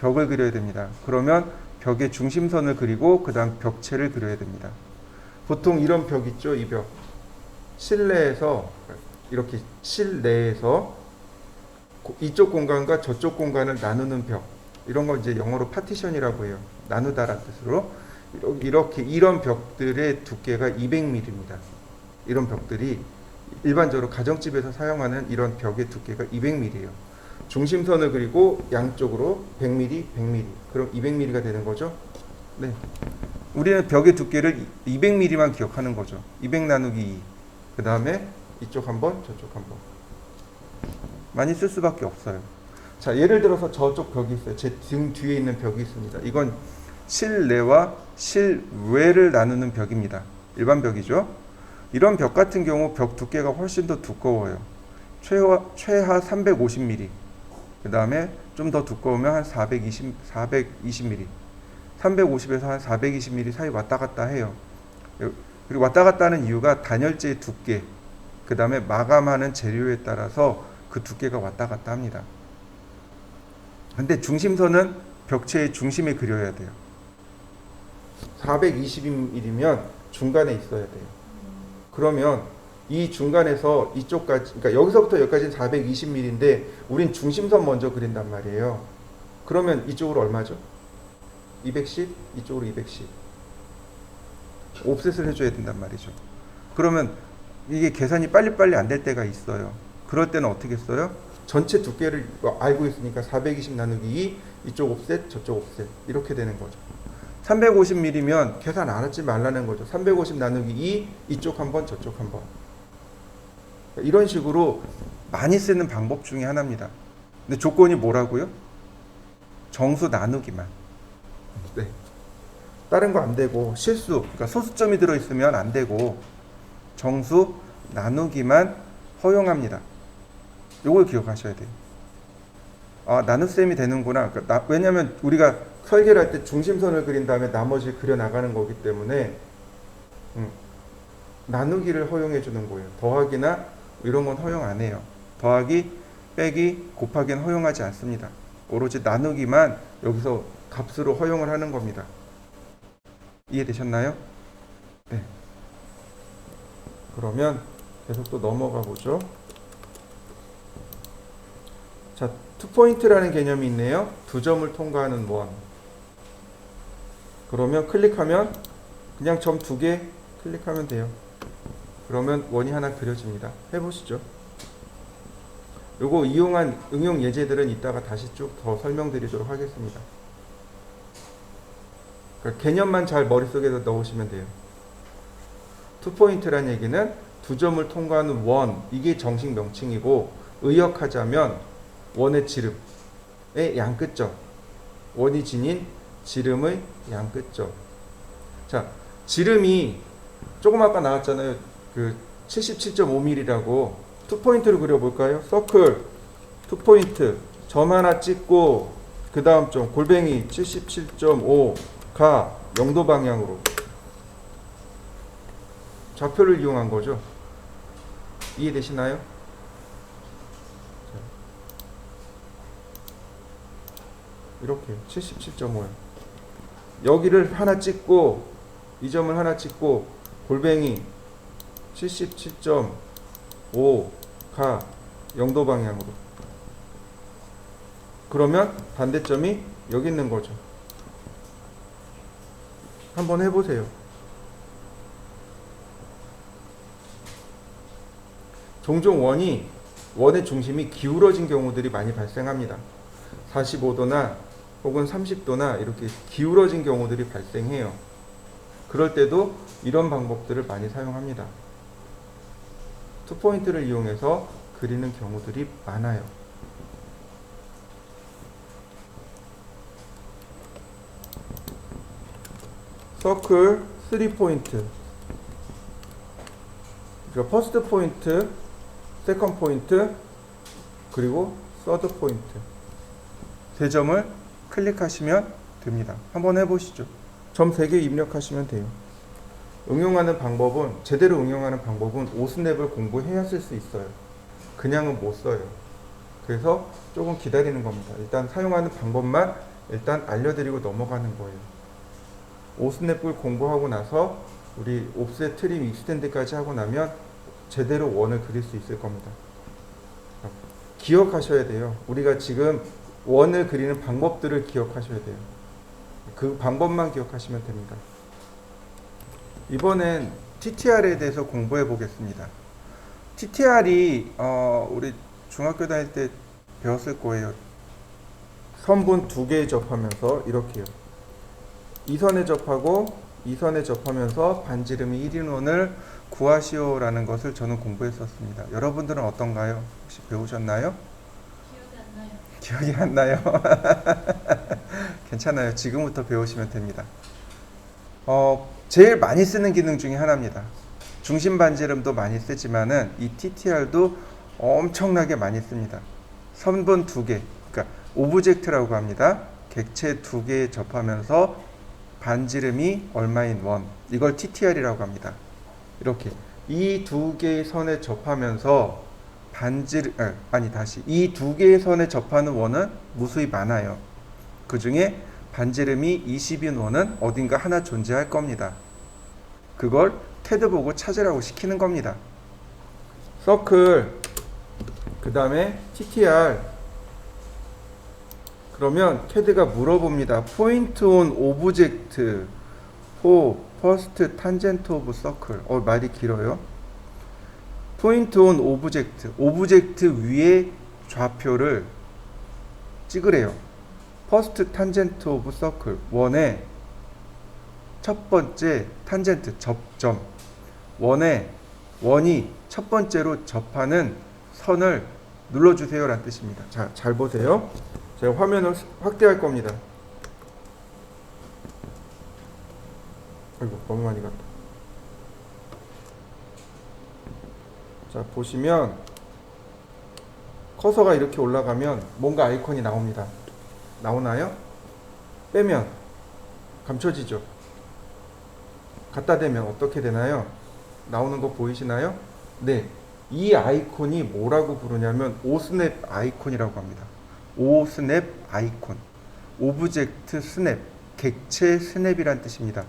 S1: 벽을 그려야 됩니다. 그러면 벽의 중심선을 그리고 그 다음 벽체를 그려야 됩니다. 보통 이런 벽 있죠, 이 벽. 실내에서 이렇게 실내에서 이쪽 공간과 저쪽 공간을 나누는 벽, 이런 거 이제 영어로 파티션이라고 해요. 나누다라는 뜻으로. 이렇게 이런 벽들의 두께가 200mm입니다. 이런 벽들이 일반적으로 가정집에서 사용하는 이런 벽의 두께가 200mm예요. 중심선을 그리고 양쪽으로 100mm, 100mm. 그럼 200mm가 되는 거죠. 네. 우리는 벽의 두께를 200mm만 기억하는 거죠. 200 나누기 2. 그 다음에 이쪽 한 번, 저쪽 한 번. 많이 쓸 수밖에 없어요. 자, 예를 들어서 저쪽 벽이 있어요. 제 등 뒤에 있는 벽이 있습니다. 이건 실내와 실외를 나누는 벽입니다. 일반 벽이죠. 이런 벽 같은 경우 벽 두께가 훨씬 더 두꺼워요. 최하 350mm. 그 다음에 좀 더 두꺼우면 한 420mm. 350에서 한 420mm 사이 왔다 갔다 해요. 그리고 왔다 갔다 하는 이유가 단열재의 두께, 그 다음에 마감하는 재료에 따라서 그 두께가 왔다 갔다 합니다. 근데 중심선은 벽체의 중심에 그려야 돼요. 420mm면 중간에 있어야 돼요. 그러면 이 중간에서 이쪽까지, 그러니까 여기서부터 여기까지는 420mm인데 우린 중심선 먼저 그린단 말이에요. 그러면 이쪽으로 얼마죠? 210? 이쪽으로 210. 옵셋을 해줘야 된단 말이죠. 그러면 이게 계산이 빨리빨리 안 될 때가 있어요. 그럴 때는 어떻게 써요? 전체 두께를 알고 있으니까 420 나누기 2, 이쪽 옵셋, 저쪽 옵셋. 이렇게 되는 거죠. 350mm면 계산 안 하지 말라는 거죠. 350 나누기 2, 이쪽 한 번, 저쪽 한 번. 이런 식으로 많이 쓰는 방법 중에 하나입니다. 근데 조건이 뭐라고요? 정수 나누기만. 네. 다른 거 안 되고, 실수, 그러니까 소수점이 들어있으면 안 되고, 정수 나누기만 허용합니다. 요걸 기억하셔야 돼요. 아, 나눗셈이 되는구나. 왜냐하면 우리가 설계를 할 때 중심선을 그린 다음에 나머지를 그려 나가는 거기 때문에 나누기를 허용해 주는 거예요. 더하기나 이런 건 허용 안 해요. 더하기, 빼기, 곱하기는 허용하지 않습니다. 오로지 나누기만 여기서 값으로 허용을 하는 겁니다. 이해되셨나요? 네. 그러면 계속 또 넘어가 보죠. 자, 투포인트라는 개념이 있네요. 두 점을 통과하는 원. 그러면 클릭하면 그냥 점 두 개 클릭하면 돼요. 그러면 원이 하나 그려집니다. 해보시죠. 요거 이용한 응용 예제들은 이따가 다시 쭉 더 설명드리도록 하겠습니다. 그러니까 개념만 잘 머릿속에 넣으시면 돼요. 투포인트란 얘기는 두 점을 통과하는 원, 이게 정식 명칭이고, 의역하자면 원의 지름의 양끝점, 원이 지닌 지름의 양끝점. 자, 지름이 조금 아까 나왔잖아요. 그 77.5mm라고. 투포인트를 그려볼까요? 서클, 투포인트, 점 하나 찍고 그 다음 점, 골뱅이 77.5가 0도 방향으로. 좌표를 이용한 거죠. 이해되시나요? 이렇게 77.5요. 여기를 하나 찍고 이 점을 하나 찍고 골뱅이 77.5가 0도 방향으로. 그러면 반대점이 여기 있는 거죠. 한번 해보세요. 종종 원의 중심이 기울어진 경우들이 많이 발생합니다. 45도나 혹은 30도나 이렇게 기울어진 경우들이 발생해요. 그럴 때도 이런 방법들을 많이 사용합니다. 투포인트를 이용해서 그리는 경우들이 많아요. 서클 3포인트, 그러니까 퍼스트 포인트, 세컨드 포인트, 그리고 서드 포인트. 세 점을 클릭하시면 됩니다. 한번 해보시죠. 점 3개 입력하시면 돼요. 응용하는 방법은, 제대로 응용하는 방법은 오스냅을 공부해야 쓸 수 있어요. 그냥은 못 써요. 그래서 조금 기다리는 겁니다. 일단 사용하는 방법만 일단 알려드리고 넘어가는 거예요. 오스냅을 공부하고 나서 우리 옵셋, 트림, 익스텐드까지 하고 나면 제대로 원을 그릴 수 있을 겁니다. 기억하셔야 돼요. 우리가 지금 원을 그리는 방법들을 기억하셔야 돼요. 그 방법만 기억하시면 됩니다. 이번엔 TTR에 대해서 공부해 보겠습니다. TTR이 우리 중학교 다닐 때 배웠을 거예요. 선분 두 개 접하면서 이렇게요. 이 선에 접하고 이 선에 접하면서 반지름이 1인원을 구하시오라는 것을 저는 공부했었습니다. 여러분들은 어떤가요? 혹시 배우셨나요? 기억이 안 나요. 괜찮아요. 지금부터 배우시면 됩니다. 제일 많이 쓰는 기능 중에 하나입니다. 중심 반지름도 많이 쓰지만은 이 TTR도 엄청나게 많이 씁니다. 선분 두 개, 그러니까 오브젝트라고 합니다. 객체 두 개 접하면서 반지름이 얼마인 원, 이걸 TTR이라고 합니다. 이렇게 이 두 개의 선에 접하면서 이 두 개의 선에 접하는 원은 무수히 많아요. 그 중에 반지름이 20인 원은 어딘가 하나 존재할 겁니다. 그걸 캐드 보고 찾으라고 시키는 겁니다. 서클, 그 다음에 TTR. 그러면 캐드가 물어봅니다. Point on object for first tangent of circle. 말이 길어요. Point on object. 오브젝트 위에 좌표를 찍으래요. First tangent of circle. 원의 첫 번째 탄젠트, 접점. 원이 첫 번째로 접하는 선을 눌러주세요 라는 뜻입니다. 자, 잘 보세요. 제가 화면을 확대할 겁니다. 아이고, 너무 많이 갔다. 자, 보시면 커서가 이렇게 올라가면 뭔가 아이콘이 나옵니다. 나오나요? 빼면 감춰지죠. 갖다 대면 어떻게 되나요? 나오는 거 보이시나요? 네. 이 아이콘이 뭐라고 부르냐면 오스냅 아이콘이라고 합니다. 오스냅 아이콘. 오브젝트 스냅. 객체 스냅이란 뜻입니다.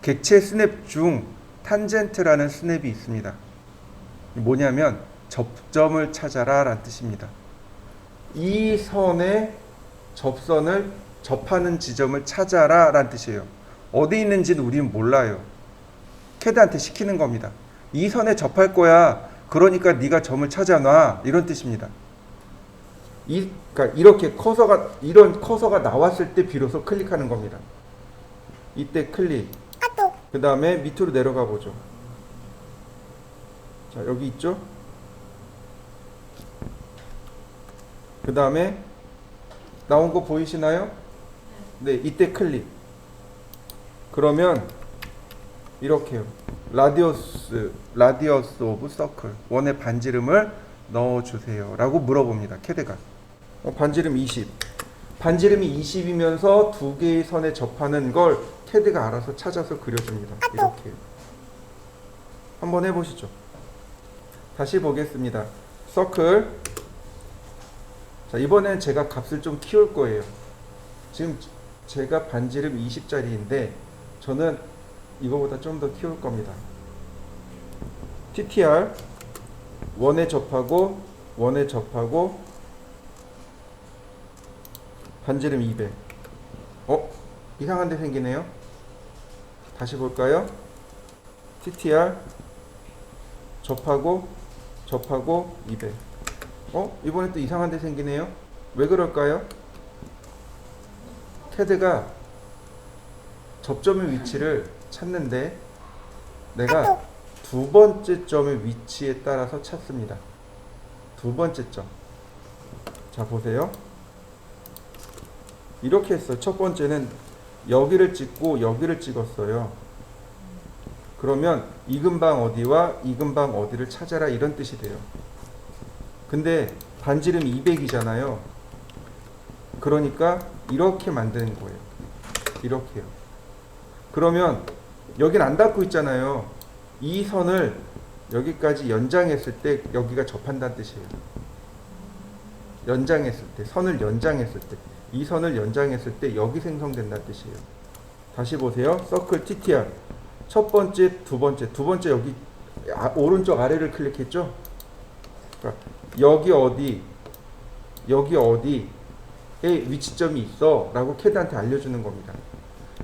S1: 객체 스냅 중 탄젠트라는 스냅이 있습니다. 뭐냐면 접점을 찾아라 라는 뜻입니다. 이 선에 접선을 접하는 지점을 찾아라 라는 뜻이에요. 어디 있는지는 우리는 몰라요. 캐드한테 시키는 겁니다. 이 선에 접할 거야. 그러니까 네가 점을 찾아놔. 이런 뜻입니다. 그러니까 이런 커서가 나왔을 때 비로소 클릭하는 겁니다. 이때 클릭. 그 다음에 밑으로 내려가 보죠. 자, 여기 있죠? 그 다음에 나온 거 보이시나요? 네, 이때 클릭. 그러면 이렇게요. 라디어스 오브 서클. 원의 반지름을 넣어주세요. 라고 물어봅니다. 캐드가. 반지름 20. 반지름이 20이면서 두 개의 선에 접하는 걸 캐드가 알아서 찾아서 그려줍니다. 이렇게. 한번 해보시죠. 다시 보겠습니다. 서클. 자, 이번엔 제가 값을 좀 키울 거예요. 지금 제가 반지름 20짜리인데 저는 이거보다 좀 더 키울 겁니다. TTR 원에 접하고 반지름 200. 이상한 데 생기네요. 다시 볼까요? TTR 접하고 200. 이번에 또 이상한 데 생기네요. 왜 그럴까요? 캐드가 접점의 위치를 찾는데 내가 두 번째 점의 위치에 따라서 찾습니다. 두 번째 점. 자, 보세요. 이렇게 했어요. 첫 번째는 여기를 찍고 여기를 찍었어요. 그러면 이 근방 어디와 이 근방 어디를 찾아라 이런 뜻이 돼요. 근데 반지름 200이잖아요. 그러니까 이렇게 만드는 거예요. 이렇게요. 그러면 여긴 안 닿고 있잖아요. 이 선을 여기까지 연장했을 때 여기가 접한다는 뜻이에요. 연장했을 때, 선을 연장했을 때, 이 선을 연장했을 때 여기 생성된다는 뜻이에요. 다시 보세요. 서클 TTR. 첫 번째, 두 번째 여기 오른쪽 아래를 클릭했죠? 그러니까 여기 어디에 위치점이 있어 라고 캐드한테 알려주는 겁니다.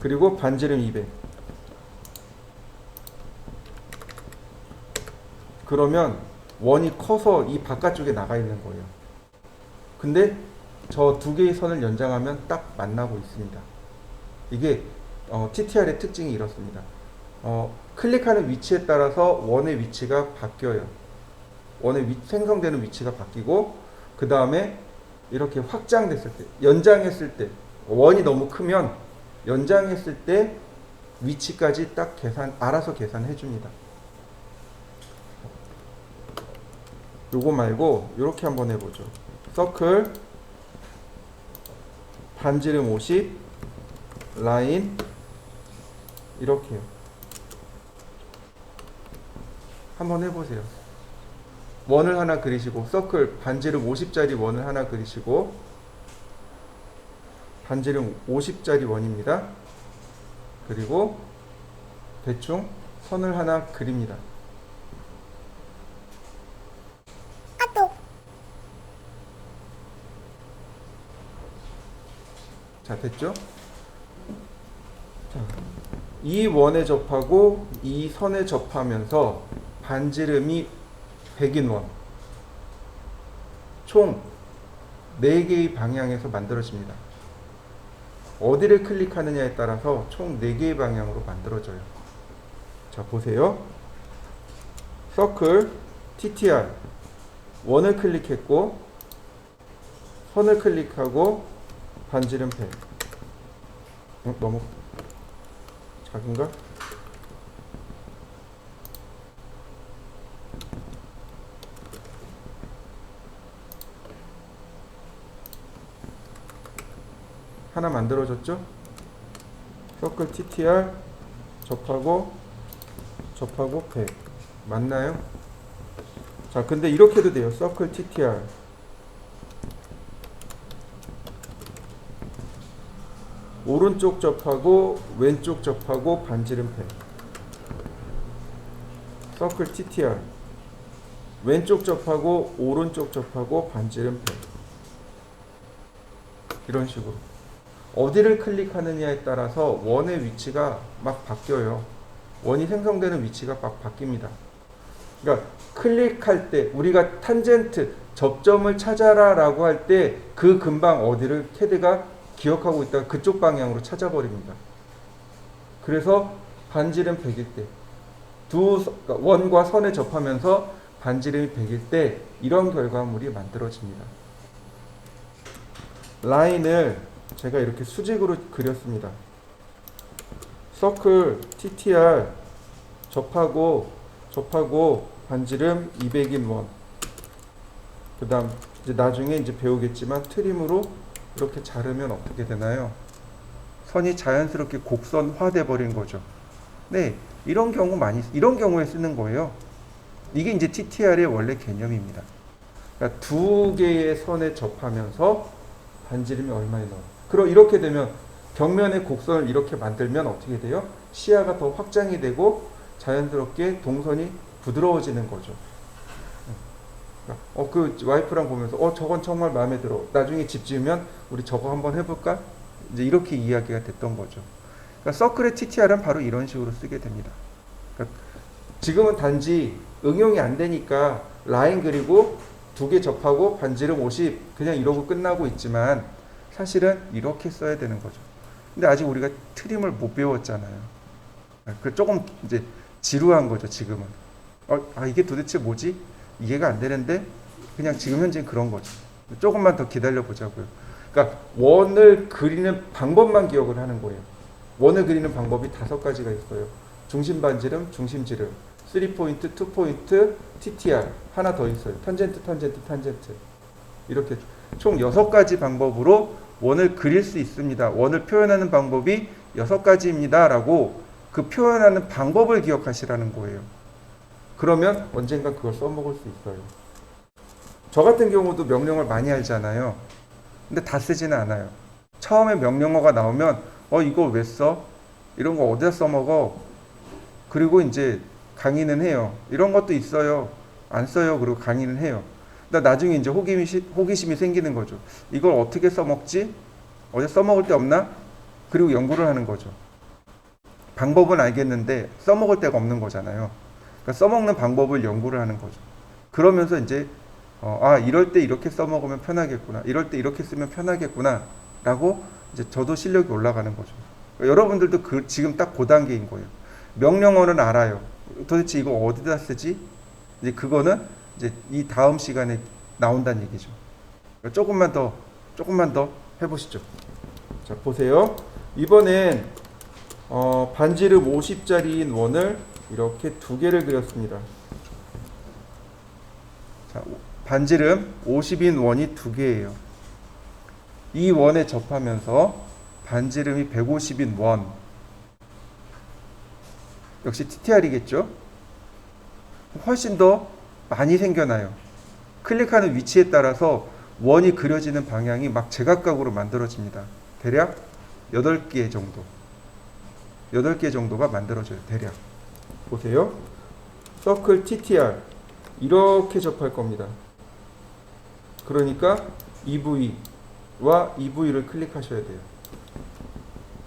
S1: 그리고 반지름 200. 그러면 원이 커서 이 바깥쪽에 나가 있는 거예요. 근데 저 두 개의 선을 연장하면 딱 만나고 있습니다. 이게 TTR의 특징이 이렇습니다. 클릭하는 위치에 따라서 원의 위치가 바뀌어요. 생성되는 위치가 바뀌고 그 다음에 이렇게 확장됐을 때, 연장했을 때, 원이 너무 크면 연장했을 때 위치까지 딱 알아서 계산해 줍니다. 요거 말고 이렇게 한번 해보죠. 서클 반지름 50 라인 이렇게요. 한번 해보세요. 원을 하나 그리시고 서클 반지름 50짜리 원을 하나 그리시고 반지름 50짜리 원입니다. 그리고 대충 선을 하나 그립니다. 자, 됐죠? 자, 이 원에 접하고 이 선에 접하면서 반지름이 100인 원. 총 4개의 방향에서 만들어집니다. 어디를 클릭하느냐에 따라서 총 4개의 방향으로 만들어져요. 자, 보세요. 서클 TTR 원을 클릭했고 선을 클릭하고 반지름 100. 너무 작은가? 하나 만들어졌죠? 서클 TTR 접하고 100 맞나요? 자, 근데 이렇게 해도 돼요. 서클 TTR 오른쪽 접하고 왼쪽 접하고 반지름 100. 서클 TTR 왼쪽 접하고 오른쪽 접하고 반지름 100. 이런 식으로 어디를 클릭하느냐에 따라서 원의 위치가 막 바뀌어요. 원이 생성되는 위치가 막 바뀝니다. 그러니까 클릭할 때 우리가 탄젠트 접점을 찾아라 라고 할 때 그 근방 어디를 캐드가 기억하고 있다가 그쪽 방향으로 찾아버립니다. 그래서 반지름 100일 때 두 원과 선에 접하면서 반지름이 100일 때 이런 결과물이 만들어집니다. 라인을 제가 이렇게 수직으로 그렸습니다. 서클 TTR 접하고 반지름 200인 원. 그 다음 이제 나중에 이제 배우겠지만 트림으로 이렇게 자르면 어떻게 되나요? 선이 자연스럽게 곡선화돼 버린 거죠. 네, 이런 경우에 쓰는 거예요. 이게 이제 TTR의 원래 개념입니다. 그러니까 두 개의 선에 접하면서 반지름이 얼마나 나와요. 그럼 이렇게 되면 벽면의 곡선을 이렇게 만들면 어떻게 돼요? 시야가 더 확장이 되고 자연스럽게 동선이 부드러워지는 거죠. 그 와이프랑 보면서 저건 정말 마음에 들어. 나중에 집 지으면 우리 저거 한번 해볼까? 이제 이렇게 이야기가 됐던 거죠. 그러니까 서클의 TTR은 바로 이런 식으로 쓰게 됩니다. 그러니까 지금은 단지 응용이 안 되니까 라인 그리고 두 개 접하고 반지름 50 그냥 이러고 끝나고 있지만 사실은 이렇게 써야 되는 거죠. 근데 아직 우리가 트림을 못 배웠잖아요. 그 조금 이제 지루한 거죠, 지금은. 이게 도대체 뭐지? 이해가 안 되는데 그냥 지금 현재는 그런 거죠. 조금만 더 기다려 보자고요. 그러니까 원을 그리는 방법만 기억을 하는 거예요. 원을 그리는 방법이 5가지가 있어요. 중심 반지름, 중심 지름, 3포인트, 2포인트, TTR 하나 더 있어요. 탄젠트. 이렇게 총 6가지 방법으로 원을 그릴 수 있습니다. 원을 표현하는 방법이 6가지입니다. 라고 그 표현하는 방법을 기억하시라는 거예요. 그러면 언젠가 그걸 써먹을 수 있어요. 저 같은 경우도 명령어를 많이 알잖아요. 근데 다 쓰지는 않아요. 처음에 명령어가 나오면 이거 왜 써? 이런 거 어디다 써먹어? 그리고 이제 강의는 해요. 이런 것도 있어요. 안 써요. 그리고 강의는 해요. 근데 나중에 이제 호기심이 생기는 거죠. 이걸 어떻게 써먹지? 어디 써먹을 데 없나? 그리고 연구를 하는 거죠. 방법은 알겠는데 써먹을 데가 없는 거잖아요. 그러니까 써먹는 방법을 연구를 하는 거죠. 그러면서 이제 이럴 때 이렇게 써먹으면 편하겠구나. 이럴 때 이렇게 쓰면 편하겠구나. 라고 이제 저도 실력이 올라가는 거죠. 그러니까 여러분들도 지금 딱 그 단계인 거예요. 명령어는 알아요. 도대체 이거 어디다 쓰지? 이제 그거는 이제 이 다음 시간에 나온다는 얘기죠. 그러니까 조금만 더 해보시죠. 자, 보세요. 이번엔 반지름 50짜리인 원을 이렇게 2개를 그렸습니다. 자, 반지름 50인 원이 2개예요. 이 원에 접하면서 반지름이 150인 원. 역시 TTR이겠죠? 훨씬 더 많이 생겨나요. 클릭하는 위치에 따라서 원이 그려지는 방향이 막 제각각으로 만들어집니다. 대략 8개 정도. 8개 정도가 만들어져요. 대략. 보세요. 서클 TTR 이렇게 접할 겁니다. 그러니까 EV와 EV를 클릭하셔야 돼요.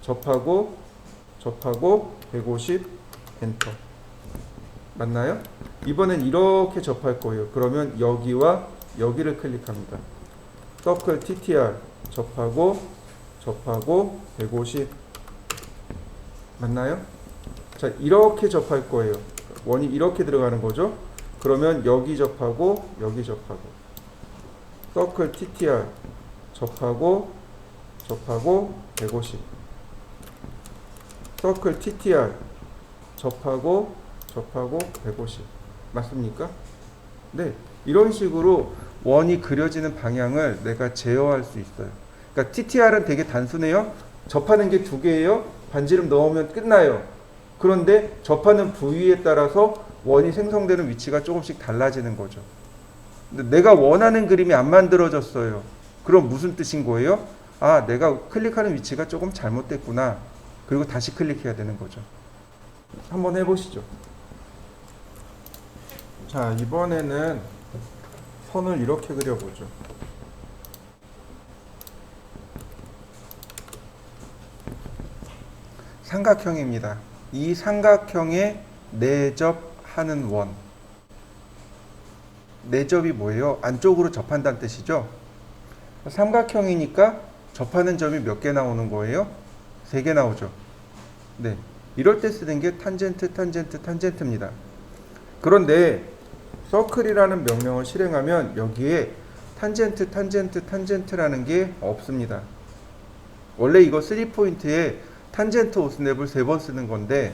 S1: 접하고 150 엔터. 맞나요? 이번엔 이렇게 접할 거예요. 그러면 여기와 여기를 클릭합니다. 서클 TTR 접하고 150 맞나요? 자, 이렇게 접할 거예요. 원이 이렇게 들어가는 거죠. 그러면 여기 접하고 여기 접하고 서클 TTR 접하고 150 서클 TTR 접하고 150 맞습니까? 네, 이런 식으로 원이 그려지는 방향을 내가 제어할 수 있어요. 그러니까 TTR은 되게 단순해요. 접하는 게 두 개예요. 반지름 넣으면 끝나요. 그런데 접하는 부위에 따라서 원이 생성되는 위치가 조금씩 달라지는 거죠. 근데 내가 원하는 그림이 안 만들어졌어요. 그럼 무슨 뜻인 거예요? 아, 내가 클릭하는 위치가 조금 잘못됐구나. 그리고 다시 클릭해야 되는 거죠. 한번 해보시죠. 자, 이번에는 선을 이렇게 그려보죠. 삼각형입니다. 이 삼각형에 내접하는 원. 내접이 뭐예요? 안쪽으로 접한다는 뜻이죠. 삼각형이니까 접하는 점이 몇 개 나오는 거예요? 3개 나오죠. 네, 이럴 때 쓰는 게 탄젠트, 탄젠트, 탄젠트입니다. 그런데 서클이라는 명령을 실행하면 여기에 탄젠트, 탄젠트, 탄젠트라는 게 없습니다. 원래 이거 3포인트에 탄젠트 오스냅을 3번 쓰는 건데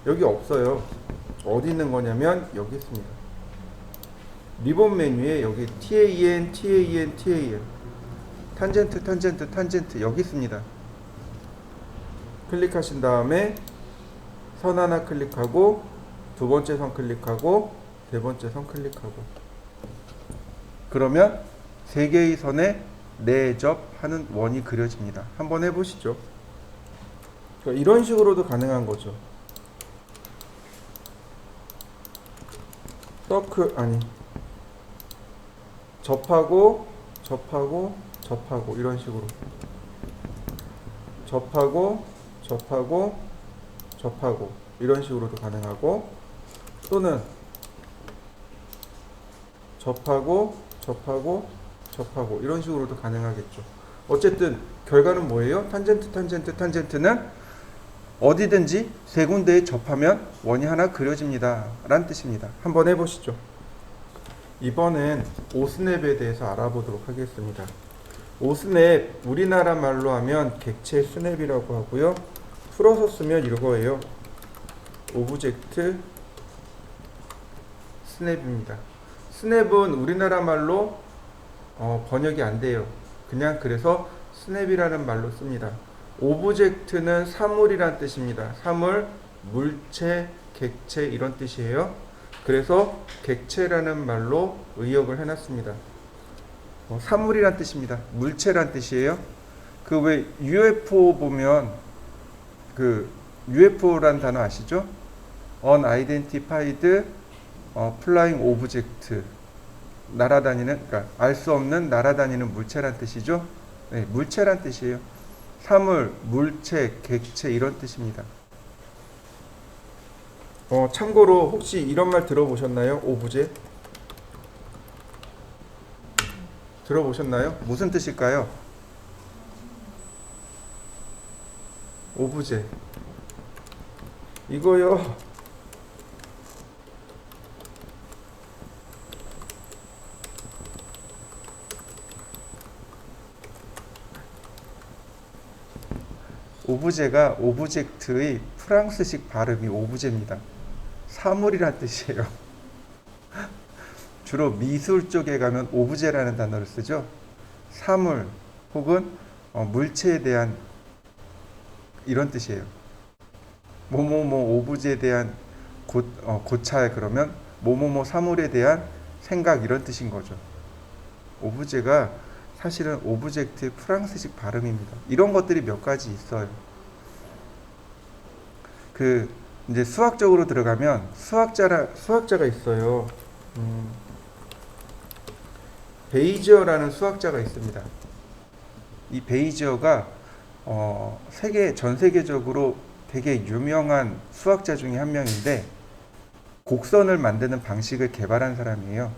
S1: 여기 없어요. 어디 있는 거냐면 여기 있습니다. 리본 메뉴에 여기 TAN, TAN, TAN 탄젠트, 탄젠트, 탄젠트 여기 있습니다. 클릭하신 다음에 선 하나 클릭하고 두 번째 선 클릭하고 세 번째 선 클릭하고 그러면 세 개의 선에 내접하는 원이 그려집니다. 한번 해보시죠. 그러니까 이런 식으로도 가능한 거죠. 서클 아니 접하고 접하고 접하고 이런 식으로 접하고 접하고 접하고 이런 식으로도 가능하고 또는 접하고 접하고 접하고 이런 식으로도 가능하겠죠. 어쨌든 결과는 뭐예요? 탄젠트 탄젠트 탄젠트는 어디든지 세 군데에 접하면 원이 하나 그려집니다 라는 뜻입니다. 한번 해보시죠. 이번엔 오스냅에 대해서 알아보도록 하겠습니다. 오스냅 우리나라 말로 하면 객체 스냅이라고 하고요. 풀어서 쓰면 이거예요. 오브젝트 스냅입니다. 스냅은 우리나라 말로 번역이 안 돼요. 그냥 그래서 스냅이라는 말로 씁니다. 오브젝트는 사물이란 뜻입니다. 사물, 물체, 객체 이런 뜻이에요. 그래서 객체라는 말로 의역을 해놨습니다. 사물이란 뜻입니다. 물체란 뜻이에요. 그 왜 UFO 보면 그 UFO란 단어 아시죠? Unidentified Flying Object 날아다니는 그러니까 알 수 없는 날아다니는 물체란 뜻이죠. 네, 물체란 뜻이에요. 사물, 물체, 객체 이런 뜻입니다. 참고로 혹시 이런 말 들어보셨나요? 오브제? 들어보셨나요? 무슨 뜻일까요? 오브제 이거요. 오브제가 오브젝트의 프랑스식 발음이 오브제입니다. 사물이란 뜻이에요. 주로 미술 쪽에 가면 오브제라는 단어를 쓰죠. 사물 혹은 물체에 대한 이런 뜻이에요. 뭐뭐뭐 오브제에 대한 고찰 그러면 뭐뭐뭐 사물에 대한 생각 이런 뜻인 거죠. 오브제가 사실은 오브젝트의 프랑스식 발음입니다. 이런 것들이 몇 가지 있어요. 그 이제 수학적으로 들어가면 수학자가 있어요. 베이지어라는 수학자가 있습니다. 이 베이지어가 전 세계적으로 되게 유명한 수학자 중에 한 명인데 곡선을 만드는 방식을 개발한 사람이에요.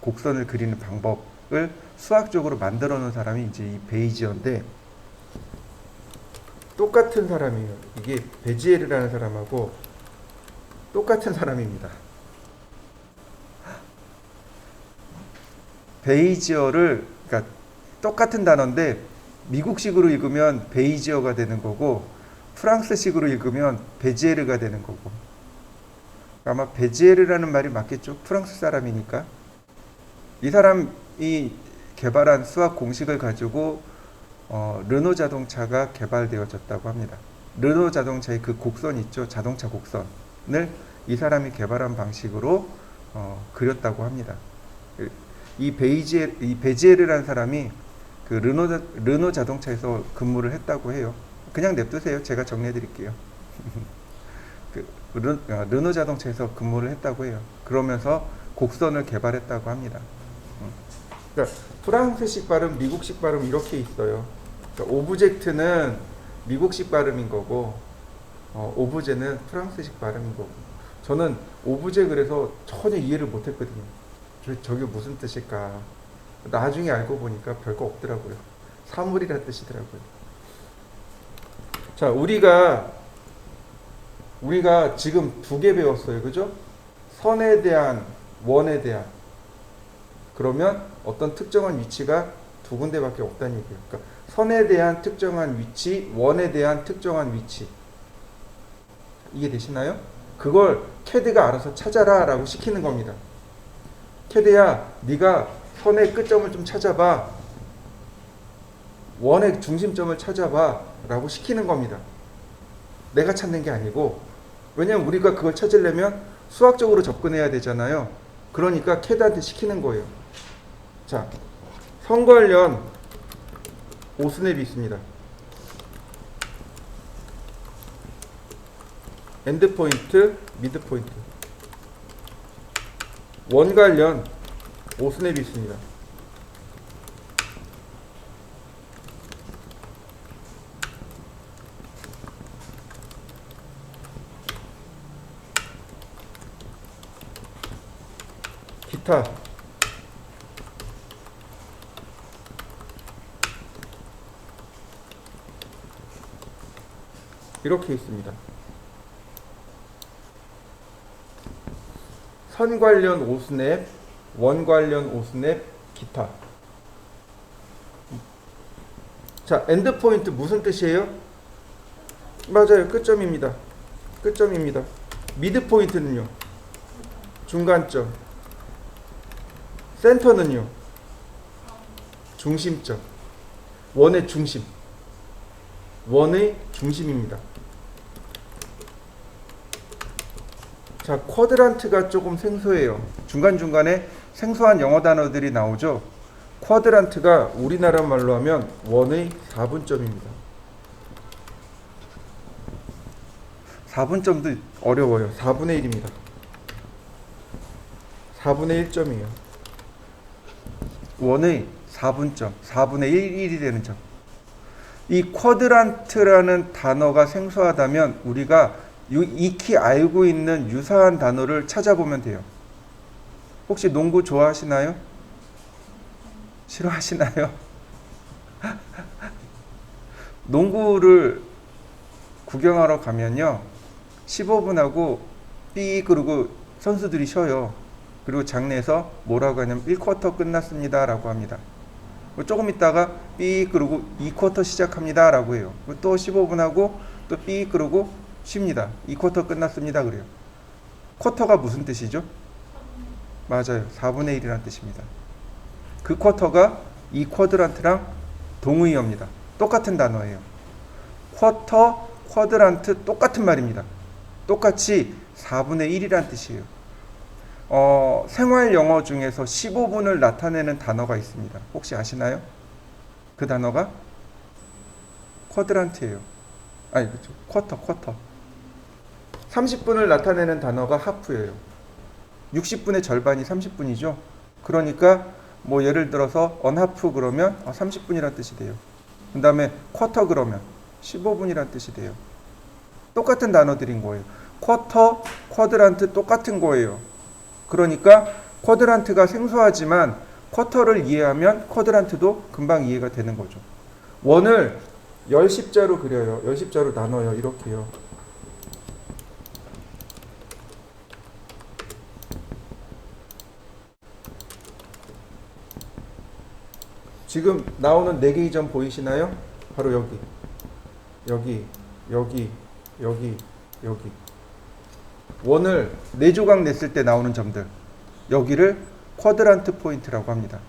S1: 곡선을 그리는 방법을 수학적으로 만들어 놓은 사람이 이제 이 베이지어인데 똑같은 사람이에요. 이게 베지에르라는 사람하고 똑같은 사람입니다. 베이지어를 그러니까 똑같은 단어인데 미국식으로 읽으면 베이지어가 되는 거고 프랑스식으로 읽으면 베지에르가 되는 거고 아마 베지에르라는 말이 맞겠죠. 프랑스 사람이니까. 이 사람이 개발한 수학 공식을 가지고 르노 자동차가 개발되어졌다고 합니다. 르노 자동차의 그 곡선 있죠? 자동차 곡선을 이 사람이 개발한 방식으로 그렸다고 합니다. 이 베지에르라는 사람이 그 르노 자동차에서 근무를 했다고 해요. 그냥 냅두세요. 제가 정리해 드릴게요. 그 르노 자동차에서 근무를 했다고 해요. 그러면서 곡선을 개발했다고 합니다. 그러니까 프랑스식 발음, 미국식 발음 이렇게 있어요. 그러니까 오브젝트는 미국식 발음인 거고, 오브제는 프랑스식 발음인 거고. 저는 오브제 그래서 전혀 이해를 못했거든요. 저게 무슨 뜻일까? 나중에 알고 보니까 별거 없더라고요. 사물이라는 뜻이더라고요. 자, 우리가 지금 두 개 배웠어요. 그죠? 선에 대한, 원에 대한. 그러면 어떤 특정한 위치가 두 군데밖에 없다는 얘기예요. 그러니까 선에 대한 특정한 위치, 원에 대한 특정한 위치. 이해되시나요? 그걸 캐드가 알아서 찾아라 라고 시키는 겁니다. 캐드야, 네가 선의 끝점을 좀 찾아봐. 원의 중심점을 찾아봐 라고 시키는 겁니다. 내가 찾는 게 아니고. 왜냐면 우리가 그걸 찾으려면 수학적으로 접근해야 되잖아요. 그러니까 캐드한테 시키는 거예요. 자, 선 관련 오스냅이 있습니다. 엔드 포인트, 미드 포인트. 원 관련 오스냅이 있습니다. 기타. 이렇게 있습니다. 선 관련 오스냅, 원 관련 오스냅, 기타. 자, 엔드 포인트 무슨 뜻이에요? 맞아요. 끝점입니다. 끝점입니다. 미드 포인트는요? 중간점. 센터는요? 중심점. 원의 중심. 원의 중심입니다. 자, 쿼드란트가 조금 생소해요. 중간중간에 생소한 영어 단어들이 나오죠. 쿼드란트가 우리나라 말로 하면 원의 4분점입니다. 4분점도 어려워요. 4분의 1입니다. 4분의 1점이에요. 원의 4분점, 4분의 1이 되는 점. 이 쿼드란트라는 단어가 생소하다면 우리가 익히 알고 있는 유사한 단어를 찾아보면 돼요. 혹시 농구 좋아하시나요? 싫어하시나요? 농구를 구경하러 가면요, 15분 하고 삐 그러고 선수들이 쉬어요. 그리고 장내에서 뭐라고 하냐면 1쿼터 끝났습니다 라고 합니다. 조금 있다가 삐 그러고 2쿼터 시작합니다 라고 해요. 또 15분 하고 또 삐 그러고 쉽니다. 2쿼터 끝났습니다 그래요. 쿼터가 무슨 뜻이죠? 맞아요. 4분의 1이라는 뜻입니다. 그 쿼터가 이 쿼드란트랑 동의어입니다. 똑같은 단어예요. 쿼터, 쿼드란트 똑같은 말입니다. 똑같이 4분의 1이라는 뜻이에요. 생활 영어 중에서 15분을 나타내는 단어가 있습니다. 혹시 아시나요? 그 단어가 쿼드란트예요. 아니, 그렇죠. 쿼터. 30분을 나타내는 단어가 하프예요. 60분의 절반이 30분이죠. 그러니까 뭐 예를 들어서 언하프 그러면 30분이라는 뜻이 돼요. 그 다음에 쿼터 그러면 15분이라는 뜻이 돼요. 똑같은 단어들인 거예요. 쿼터, 쿼드란트 똑같은 거예요. 그러니까 쿼드란트가 생소하지만 쿼터를 이해하면 쿼드란트도 금방 이해가 되는 거죠. 원을 10십자로 그려요. 10십자로 나눠요. 이렇게요. 지금 나오는 4개의 점 보이시나요? 바로 여기. 원을 4조각 냈을 때 나오는 점들. 여기를 쿼드란트 포인트라고 합니다.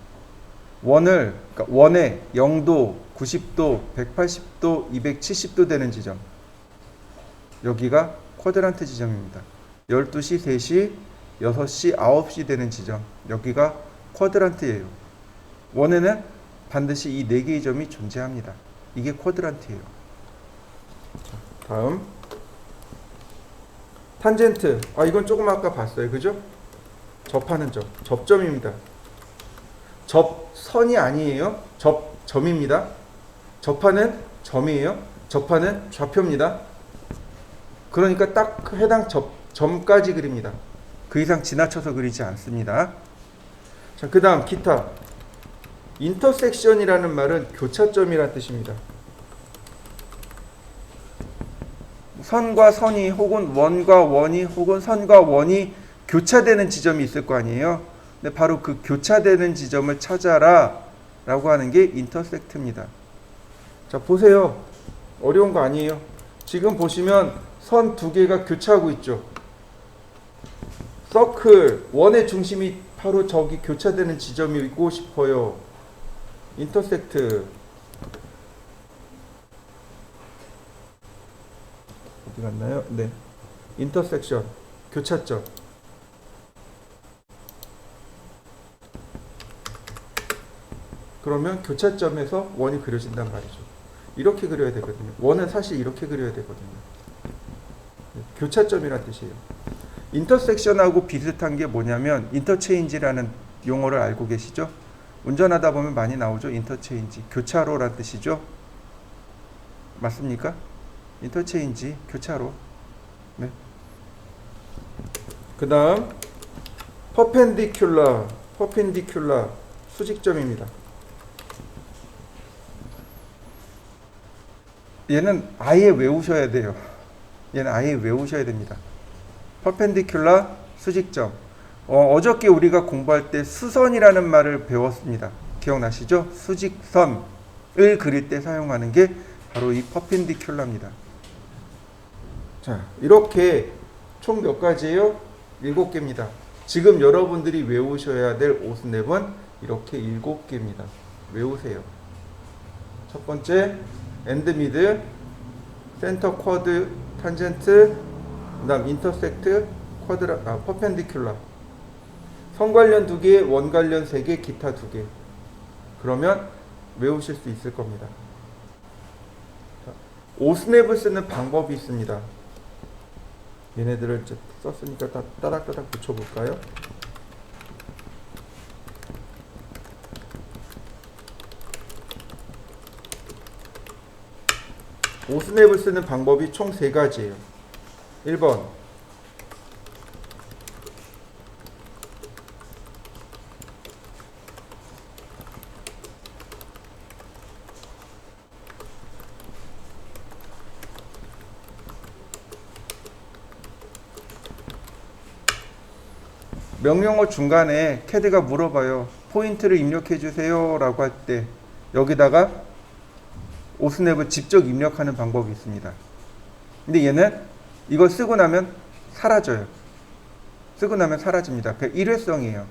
S1: 그러니까 원에 0도, 90도, 180도, 270도 되는 지점. 여기가 쿼드란트 지점입니다. 12시, 3시, 6시, 9시 되는 지점. 여기가 쿼드란트예요. 원에는 반드시 이 4개의 점이 존재합니다. 이게 쿼드란트예요. 다음 탄젠트. 이건 조금 아까 봤어요. 그죠? 접하는 점. 접점입니다. 접선이 아니에요. 접점입니다. 접하는 점이에요. 접하는 좌표입니다. 그러니까 딱 해당 점까지 그립니다. 그 이상 지나쳐서 그리지 않습니다. 자, 그 다음 기타. 인터섹션이라는 말은 교차점이라는 뜻입니다. 선과 선이 혹은 원과 원이 혹은 선과 원이 교차되는 지점이 있을 거 아니에요. 근데 바로 그 교차되는 지점을 찾아라 라고 하는 게 인터섹트입니다. 자, 보세요. 어려운 거 아니에요. 지금 보시면 선 2개가 교차하고 있죠. 서클 원의 중심이 바로 저기 교차되는 지점이고 싶어요. 인터섹트. 어디 갔나요? 네. 인터섹션. 교차점. 그러면 교차점에서 원이 그려진단 말이죠. 이렇게 그려야 되거든요. 원은 사실 이렇게 그려야 되거든요. 교차점이란 뜻이에요. 인터섹션하고 비슷한 게 뭐냐면 인터체인지라는 용어를 알고 계시죠? 운전하다 보면 많이 나오죠. 인터체인지. 교차로란 뜻이죠. 맞습니까? 인터체인지, 교차로. 네. 그 다음 퍼펜디큘라. 수직점입니다. 얘는 아예 외우셔야 돼요. 얘는 아예 외우셔야 됩니다. 퍼펜디큘라 수직점. 어저께 우리가 공부할 때 수선이라는 말을 배웠습니다. 기억나시죠? 수직선을 그릴 때 사용하는 게 바로 이 퍼펜디큘라입니다. 자, 이렇게 총 몇 가지예요? 7개입니다. 지금 여러분들이 외우셔야 될 오스냅은 이렇게 7개입니다. 외우세요. 첫 번째 엔드 미드, 센터 쿼드, 탄젠트, 그 다음 인터섹트, 퍼펜디큘라. 선 관련 2개, 원 관련 3개, 기타 2개. 그러면 외우실 수 있을 겁니다. 자, 오스냅을 쓰는 방법이 있습니다. 얘네들을 이제 썼으니까 따닥따닥 붙여볼까요? 오스냅을 쓰는 방법이 총 3가지예요. 1번 명령어 중간에 캐드가 물어봐요. 포인트를 입력해 주세요 라고 할 때 여기다가 오스냅을 직접 입력하는 방법이 있습니다. 근데 얘는 이걸 쓰고 나면 사라져요. 쓰고 나면 사라집니다. 그 일회성이에요.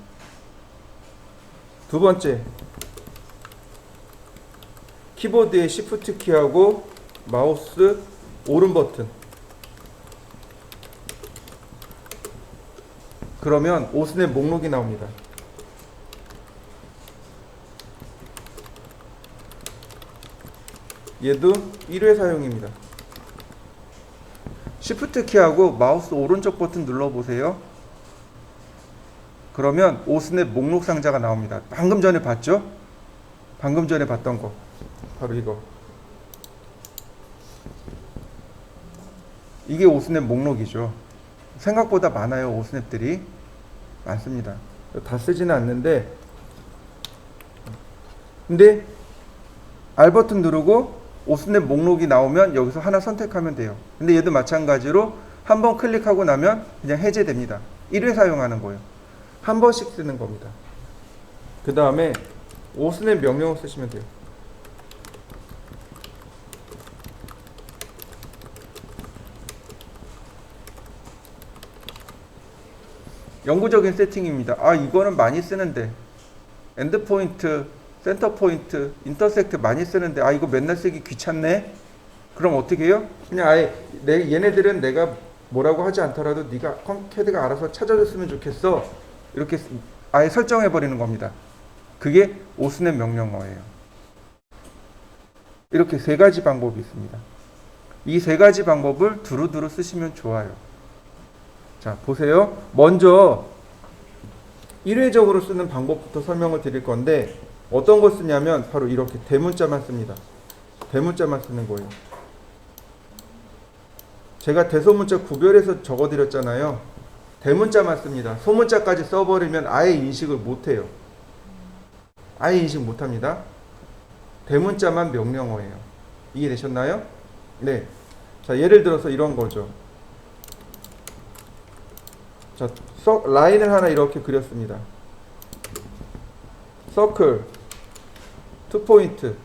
S1: 두 번째, 키보드의 Shift 키하고 마우스 오른 버튼. 그러면 오스냅 목록이 나옵니다. 얘도 1회 사용입니다. Shift 키하고 마우스 오른쪽 버튼 눌러보세요. 그러면 오스냅 목록 상자가 나옵니다. 방금 전에 봤죠? 방금 전에 봤던 거. 바로 이거. 이게 오스냅 목록이죠. 생각보다 많아요. 오스냅들이 많습니다. 다 쓰지는 않는데, 근데 R 버튼 누르고 오스냅 목록이 나오면 여기서 하나 선택하면 돼요. 근데 얘도 마찬가지로 한 번 클릭하고 나면 그냥 해제됩니다. 1회 사용하는 거예요. 한 번씩 쓰는 겁니다. 그 다음에 오스냅 명령어 쓰시면 돼요. 영구적인 세팅입니다. 이거는 많이 쓰는데 엔드포인트 센터 포인트, 인터섹트 많이 쓰는데 아 이거 맨날 쓰기 귀찮네. 그럼 어떻게 해요? 그냥 아예 얘네들은 내가 뭐라고 하지 않더라도 네가 CAD가 알아서 찾아줬으면 좋겠어. 이렇게 아예 설정해 버리는 겁니다. 그게 오스냅 명령어예요. 이렇게 세 가지 방법이 있습니다. 이 세 가지 방법을 두루두루 쓰시면 좋아요. 자, 보세요. 먼저 일회적으로 쓰는 방법부터 설명을 드릴 건데 어떤 걸 쓰냐면 바로 이렇게 대문자만 씁니다. 대문자만 쓰는 거예요. 제가 대소문자 구별해서 적어드렸잖아요. 대문자만 씁니다. 소문자까지 써버리면 아예 인식을 못해요. 아예 인식 못합니다. 대문자만 명령어예요. 이해되셨나요? 네. 자, 예를 들어서 이런 거죠. 자, 라인을 하나 이렇게 그렸습니다. 서클, 투포인트.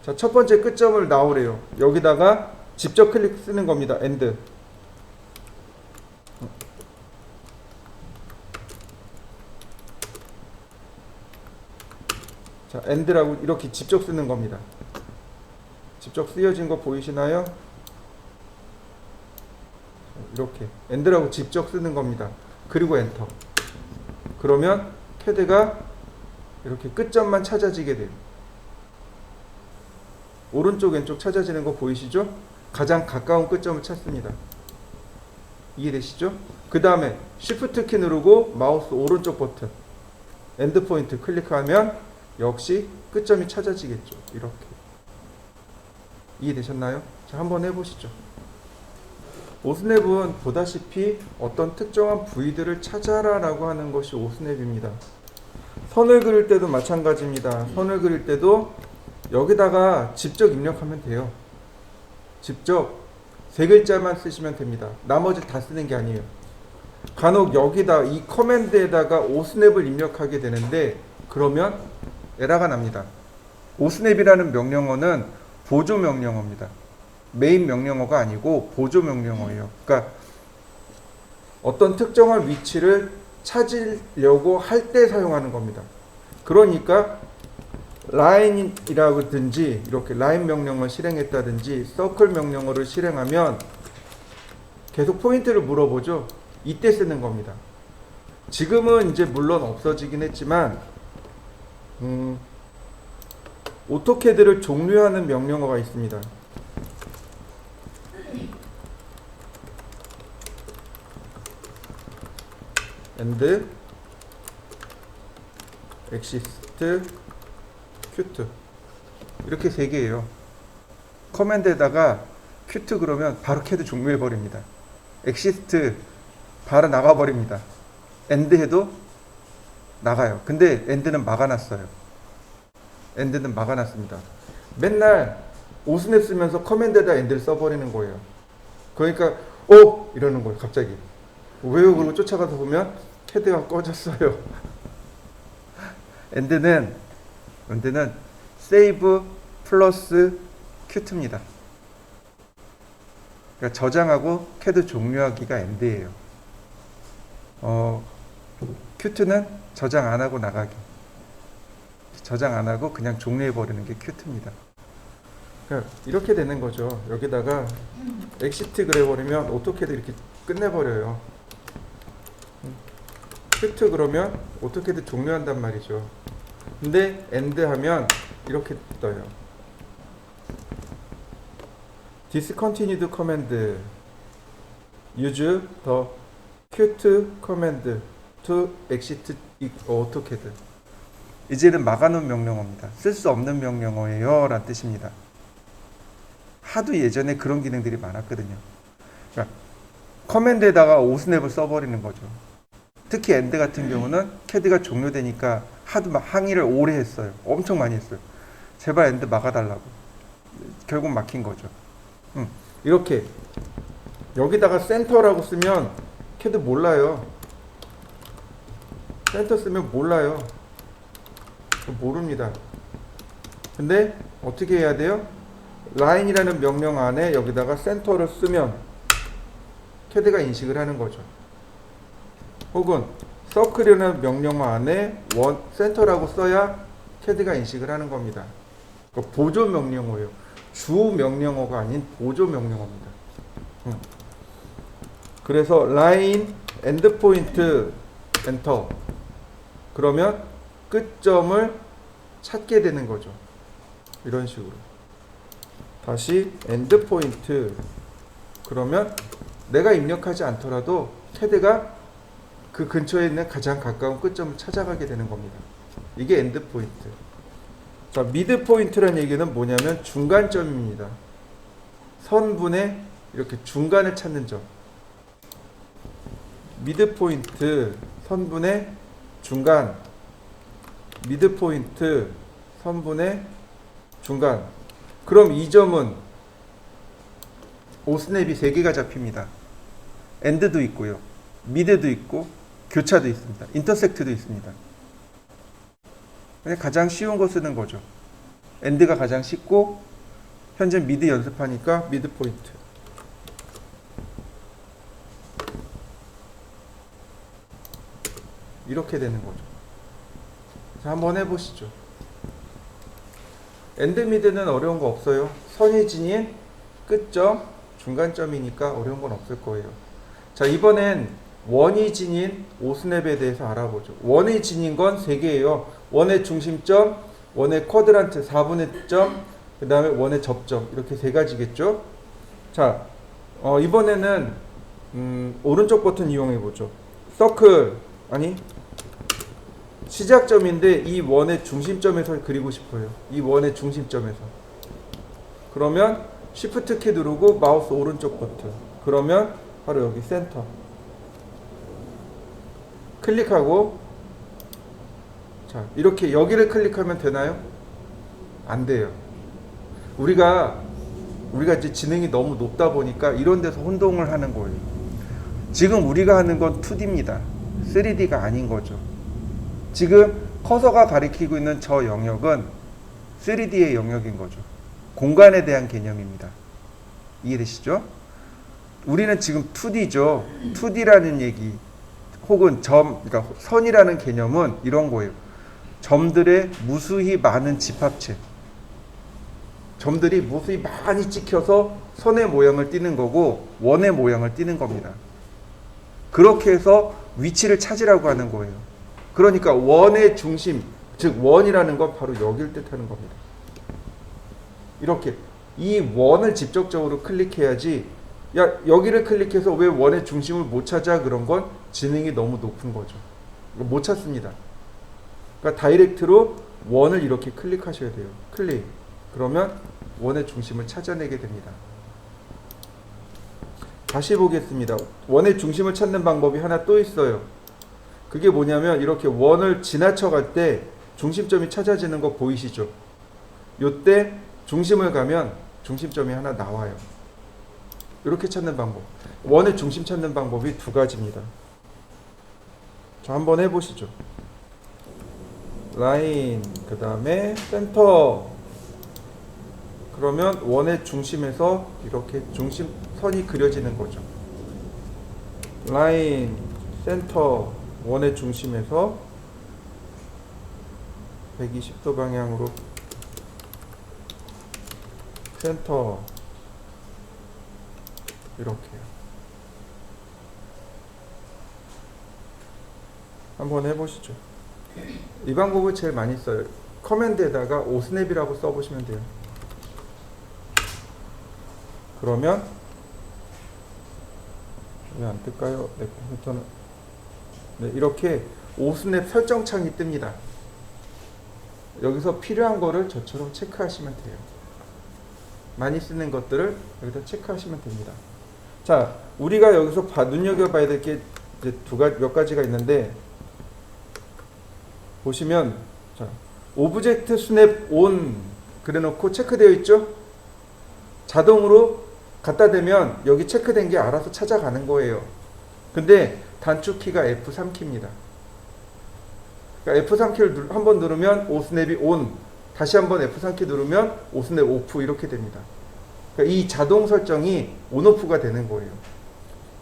S1: 자, 첫 번째 끝점을 나오래요. 여기다가 직접 클릭 쓰는 겁니다. 엔드. 자, 엔드라고 이렇게 직접 쓰는 겁니다. 직접 쓰여진 거 보이시나요? 이렇게 엔드라고 직접 쓰는 겁니다. 그리고 엔터. 그러면 CAD가 이렇게 끝점만 찾아지게 돼요. 오른쪽 왼쪽 찾아지는 거 보이시죠? 가장 가까운 끝점을 찾습니다. 이해되시죠? 그 다음에 Shift 키 누르고 마우스 오른쪽 버튼 엔드 포인트 클릭하면 역시 끝점이 찾아지겠죠. 이렇게. 이해되셨나요? 자, 한번 해보시죠. 오스냅은 보다시피 어떤 특정한 부위들을 찾아라 라고 하는 것이 오스냅입니다. 선을 그릴 때도 마찬가지입니다. 선을 그릴 때도 여기다가 직접 입력하면 돼요. 직접 세 글자만 쓰시면 됩니다. 나머지 다 쓰는 게 아니에요. 간혹 여기다 이 커맨드에다가 오스냅을 입력하게 되는데 그러면 에러가 납니다. 오스냅이라는 명령어는 보조 명령어입니다. 메인 명령어가 아니고 보조 명령어예요. 그러니까 어떤 특정한 위치를 찾으려고 할 때 사용하는 겁니다. 그러니까 라인이라든지 이렇게 라인 명령어를 실행했다든지 서클 명령어를 실행하면 계속 포인트를 물어보죠. 이때 쓰는 겁니다. 지금은 이제 물론 없어지긴 했지만 오토캐드를 종료하는 명령어가 있습니다. 엔드 엑시스트 큐트 이렇게 세 개예요. 커맨드에다가 큐트 그러면 바로 캐드 종료해 버립니다. 엑시스트 바로 나가 버립니다. 엔드 해도 나가요. 근데 엔드는 막아놨어요. 엔드는 막아놨습니다. 맨날 오스냅 쓰면서 커맨드에다 엔드를 써버리는 거예요. 그러니까 이러는 거예요. 갑자기 왜요? 그러고 쫓아가서 보면 캐드가 꺼졌어요. 엔드는 세이브 플러스 큐트입니다. 그러니까 저장하고 캐드 종료하기가 엔드예요. 큐트는 저장 안 하고 나가기. 저장 안 하고 그냥 종료해 버리는 게 큐트입니다. 그러니까 이렇게 되는 거죠. 여기다가 엑시트 그래 버리면 오토캐드 이렇게 끝내 버려요. 큐트 그러면 오토캐드 종료한단 말이죠. 근데 엔드 하면 이렇게 떠요. discontinued command use the qt command to exit AutoCAD. 이제는 막아놓은 명령어입니다. 쓸 수 없는 명령어예요 라는 뜻입니다. 하도 예전에 그런 기능들이 많았거든요. 그러니까 커맨드에다가 오스냅을 써버리는 거죠. 특히 엔드 같은 경우는 CAD가 종료되니까 하도 막 항의를 오래 했어요. 엄청 많이 했어요. 제발 엔드 막아달라고. 결국 막힌 거죠. 이렇게 여기다가 센터라고 쓰면 CAD 몰라요. 센터 쓰면 몰라요. 모릅니다. 근데 어떻게 해야 돼요? 라인이라는 명령 안에 여기다가 센터를 쓰면 CAD가 인식을 하는 거죠. 혹은 서클이라는 명령어 안에 센터라고 써야 테드가 인식을 하는 겁니다. 그러니까 보조 명령어예요. 주 명령어가 아닌 보조 명령어입니다. 그래서 라인 엔드포인트 엔터 그러면 끝점을 찾게 되는 거죠. 이런 식으로. 다시 엔드포인트 그러면 내가 입력하지 않더라도 테드가 그 근처에 있는 가장 가까운 끝점을 찾아가게 되는 겁니다. 이게 엔드포인트. 자, 미드포인트라는 얘기는 뭐냐면 중간점입니다. 선분의 이렇게 중간을 찾는 점. 미드포인트 선분의 중간. 미드포인트 선분의 중간. 그럼 이 점은 오스냅이 3개가 잡힙니다. 엔드도 있고요. 미드도 있고 교차도 있습니다. 인터섹트도 있습니다. 가장 쉬운 거 쓰는 거죠. 엔드가 가장 쉽고 현재 미드 연습하니까 미드 포인트. 이렇게 되는 거죠. 자, 한번 해보시죠. 엔드 미드는 어려운 거 없어요. 선이 지닌 끝점, 중간점이니까 어려운 건 없을 거예요. 자, 이번엔 원이 지닌 오스냅에 대해서 알아보죠. 원이 지닌 건 3개예요. 원의 중심점, 원의 쿼드란트 4분의 점, 그 다음에 원의 접점 이렇게 3가지겠죠. 자, 이번에는 오른쪽 버튼 이용해 보죠. 서클 아니 시작점인데 이 원의 중심점에서 그리고 싶어요. 이 원의 중심점에서. 그러면 Shift 키 누르고 마우스 오른쪽 버튼. 그러면 바로 여기 센터. 클릭하고 자, 이렇게 여기를 클릭하면 되나요? 안 돼요. 우리가 이제 지능이 너무 높다 보니까 이런 데서 혼동을 하는 거예요. 지금 우리가 하는 건 2D입니다. 3D가 아닌 거죠. 지금 커서가 가리키고 있는 저 영역은 3D의 영역인 거죠. 공간에 대한 개념입니다. 이해되시죠? 우리는 지금 2D죠. 2D라는 얘기 혹은 그러니까 선이라는 개념은 이런 거예요. 점들의 무수히 많은 집합체. 점들이 무수히 많이 찍혀서 선의 모양을 띠는 거고 원의 모양을 띠는 겁니다. 그렇게 해서 위치를 찾으라고 하는 거예요. 그러니까 원의 중심, 즉 원이라는 건 바로 여기를 뜻하는 겁니다. 이렇게 이 원을 직접적으로 클릭해야지 야 여기를 클릭해서 왜 원의 중심을 못 찾아? 그런 건 지능이 너무 높은 거죠. 못 찾습니다. 그러니까 다이렉트로 원을 이렇게 클릭하셔야 돼요. 클릭. 그러면 원의 중심을 찾아내게 됩니다. 다시 보겠습니다. 원의 중심을 찾는 방법이 하나 또 있어요. 그게 뭐냐면 이렇게 원을 지나쳐 갈 때 중심점이 찾아지는 거 보이시죠? 요때 중심을 가면 중심점이 하나 나와요. 이렇게 찾는 방법. 원의 중심 찾는 방법이 2가지입니다. 자, 한번 해보시죠. 라인, 그 다음에 센터. 그러면 원의 중심에서 이렇게 중심선이 그려지는 거죠. 라인, 센터, 원의 중심에서 120도 방향으로 센터 이렇게요. 한번 해보시죠. 이 방법을 제일 많이 써요. 커맨드에다가 오스냅이라고 써보시면 돼요. 그러면 왜 안 뜰까요? 내 컴퓨터는 네, 이렇게 오스냅 설정창이 뜹니다. 여기서 필요한 거를 저처럼 체크하시면 돼요. 많이 쓰는 것들을 여기다 체크하시면 됩니다. 자, 우리가 여기서 눈여겨봐야 될 게 이제 몇 가지가 있는데 보시면 자, 오브젝트 스냅 온 그래놓고 체크되어 있죠? 자동으로 갖다 대면 여기 체크된 게 알아서 찾아가는 거예요. 근데 단축키가 F3키입니다. 그러니까 F3키를 한번 누르면 오스냅이 온, 다시 한번 F3키 누르면 오스냅 오프 이렇게 됩니다. 그러니까 이 자동 설정이 온오프가 되는 거예요.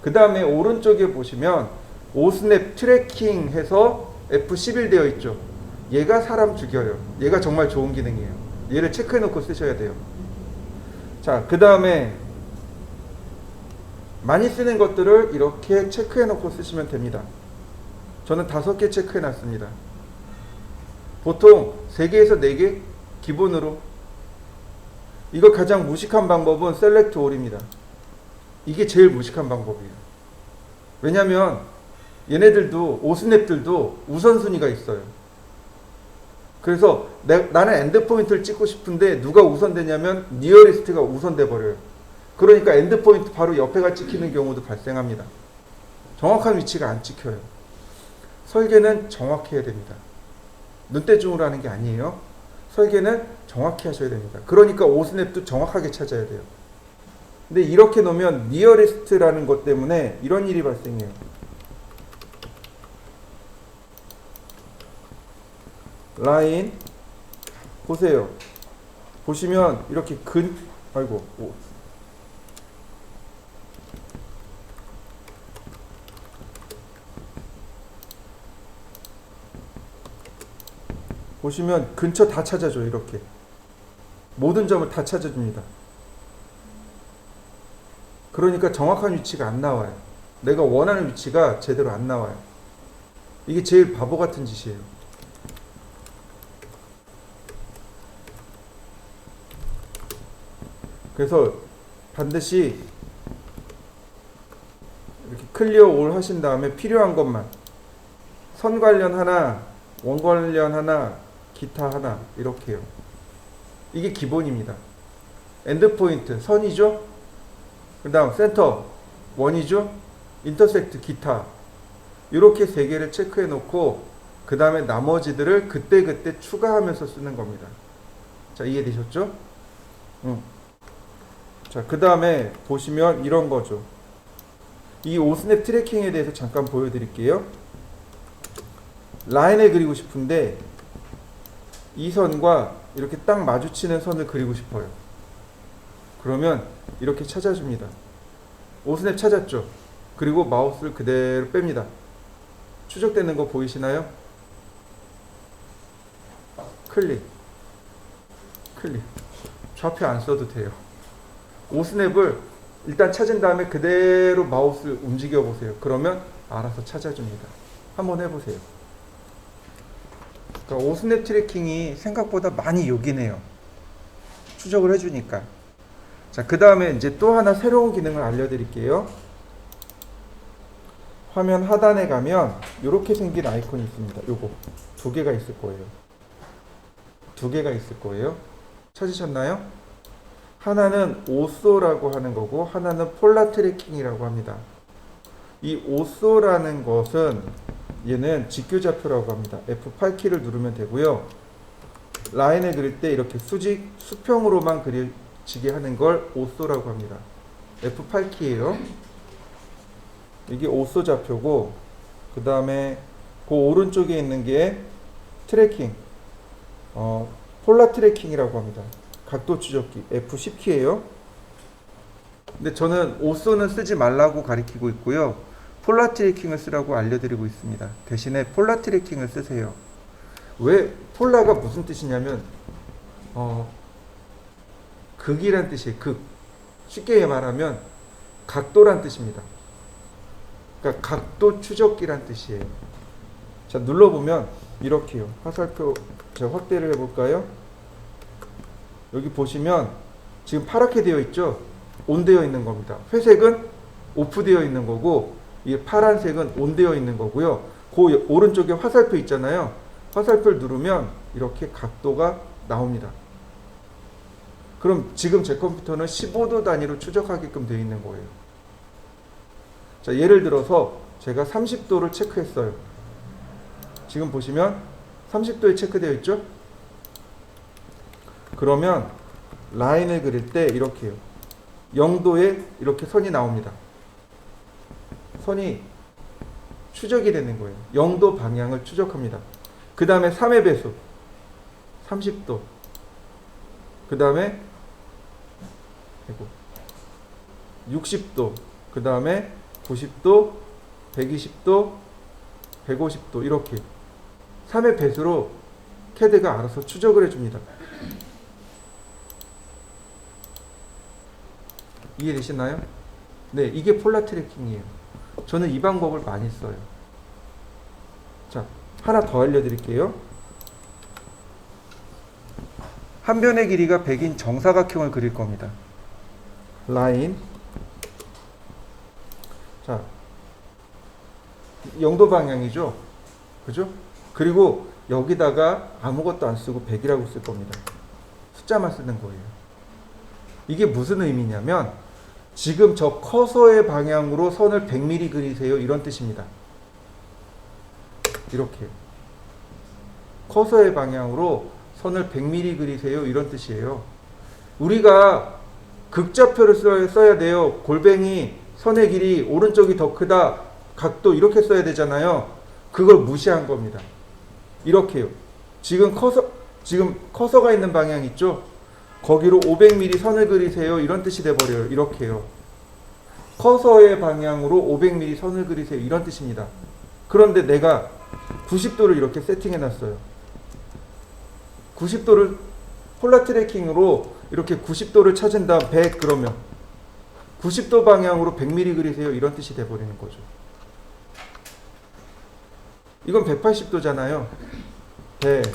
S1: 그 다음에 오른쪽에 보시면 오스냅 트래킹 해서 F11 되어 있죠. 얘가 사람 죽여요. 얘가 정말 좋은 기능이에요. 얘를 체크해 놓고 쓰셔야 돼요. 자, 그 다음에 많이 쓰는 것들을 이렇게 체크해 놓고 쓰시면 됩니다. 저는 5개 체크해 놨습니다. 보통 3개에서 4개 기본으로. 이거 가장 무식한 방법은 셀렉트 올입니다. 이게 제일 무식한 방법이에요. 왜냐면 얘네들도 오스냅들도 우선순위가 있어요. 그래서 나는 엔드포인트를 찍고 싶은데 누가 우선되냐면 니어리스트가 우선돼 버려요. 그러니까 엔드포인트 바로 옆에가 찍히는 경우도 발생합니다. 정확한 위치가 안 찍혀요. 설계는 정확해야 됩니다. 눈대중으로 하는 게 아니에요. 설계는 정확히 하셔야 됩니다. 그러니까 오스냅도 정확하게 찾아야 돼요. 근데 이렇게 놓으면 니어리스트라는 것 때문에 이런 일이 발생해요. 라인 보세요. 보시면 이렇게 보시면 근처 다 찾아줘. 이렇게 모든 점을 다 찾아줍니다. 그러니까 정확한 위치가 안 나와요. 내가 원하는 위치가 제대로 안 나와요. 이게 제일 바보 같은 짓이에요. 그래서 반드시 이렇게 클리어 올 하신 다음에 필요한 것만, 선 관련 하나, 원 관련 하나, 기타 하나, 이렇게요. 이게 기본입니다. 엔드포인트 선이죠. 그 다음 센터 원이죠. 인터섹트 기타, 이렇게 3개를 체크해 놓고 그 다음에 나머지들을 그때그때 추가하면서 쓰는 겁니다. 자, 이해되셨죠? 자, 그 다음에 보시면 이런 거죠. 이 오스냅 트래킹에 대해서 잠깐 보여드릴게요. 라인을 그리고 싶은데 이 선과 이렇게 딱 마주치는 선을 그리고 싶어요. 그러면 이렇게 찾아줍니다. 오스냅 찾았죠? 그리고 마우스를 그대로 뺍니다. 추적되는 거 보이시나요? 클릭. 좌표 안 써도 돼요. 오스냅을 일단 찾은 다음에 그대로 마우스를 움직여 보세요. 그러면 알아서 찾아줍니다. 한번 해보세요. 그러니까 오스냅 트래킹이 생각보다 많이 요긴해요. 추적을 해주니까. 자, 그 다음에 이제 또 하나 새로운 기능을 알려드릴게요. 화면 하단에 가면 이렇게 생긴 아이콘이 있습니다. 요거 2개가 있을 거예요. 2개가 있을 거예요. 찾으셨나요? 하나는 오쏘라고 하는 거고 하나는 폴라 트래킹이라고 합니다. 이 오쏘라는 것은 얘는 직교좌표라고 합니다. F8키를 누르면 되고요. 라인을 그릴 때 이렇게 수평으로만 그려지게 하는 걸 오쏘라고 합니다. F8키예요. 이게 오쏘 좌표고, 그 다음에 그 오른쪽에 있는 게 트래킹, 폴라 트래킹이라고 합니다. 각도 추적기 F10키예요. 근데 저는 오쏘는 쓰지 말라고 가리키고 있고요. 폴라 트래킹을 쓰라고 알려드리고 있습니다. 대신에 폴라 트래킹을 쓰세요. 왜? 폴라가 무슨 뜻이냐면 극이란 뜻이에요. 극. 쉽게 말하면 각도란 뜻입니다. 그러니까 각도 추적기란 뜻이에요. 자, 눌러보면 이렇게요. 화살표 제가 확대를 해볼까요? 여기 보시면 지금 파랗게 되어 있죠? 온 되어 있는 겁니다. 회색은 오프 되어 있는 거고, 이 파란색은 온 되어 있는 거고요. 그 오른쪽에 화살표 있잖아요. 화살표를 누르면 이렇게 각도가 나옵니다. 그럼 지금 제 컴퓨터는 15도 단위로 추적하게끔 되어 있는 거예요. 자, 예를 들어서 제가 30도를 체크했어요. 지금 보시면 30도에 체크되어 있죠? 그러면 라인을 그릴 때 이렇게요. 0도에 이렇게 선이 나옵니다. 선이 추적이 되는 거예요. 0도 방향을 추적합니다. 그 다음에 3의 배수 30도, 그 다음에 60도, 그 다음에 90도, 120도, 150도, 이렇게 3의 배수로 CAD가 알아서 추적을 해줍니다. 이해되시나요? 네, 이게 폴라 트래킹이에요. 저는 이 방법을 많이 써요. 자, 하나 더 알려드릴게요. 한 변의 길이가 100인 정사각형을 그릴 겁니다. 라인. 자, 영도 방향이죠. 그죠? 그리고 여기다가 아무것도 안 쓰고 100이라고 쓸 겁니다. 숫자만 쓰는 거예요. 이게 무슨 의미냐면 지금 저 커서의 방향으로 선을 100mm 그리세요. 이런 뜻입니다. 이렇게. 커서의 방향으로 선을 100mm 그리세요. 이런 뜻이에요. 우리가 극좌표를 써야 돼요. 골뱅이 선의 길이 오른쪽이 더 크다. 각도 이렇게 써야 되잖아요. 그걸 무시한 겁니다. 이렇게요. 지금 커서가 있는 방향 있죠? 거기로 500mm 선을 그리세요. 이런 뜻이 돼버려요. 이렇게요. 커서의 방향으로 500mm 선을 그리세요. 이런 뜻입니다. 그런데 내가 90도를 이렇게 세팅해놨어요. 90도를 폴라 트래킹으로 이렇게 90도를 찾은 다음 100 그러면 90도 방향으로 100mm 그리세요. 이런 뜻이 돼버리는 거죠. 이건 180도잖아요. 100.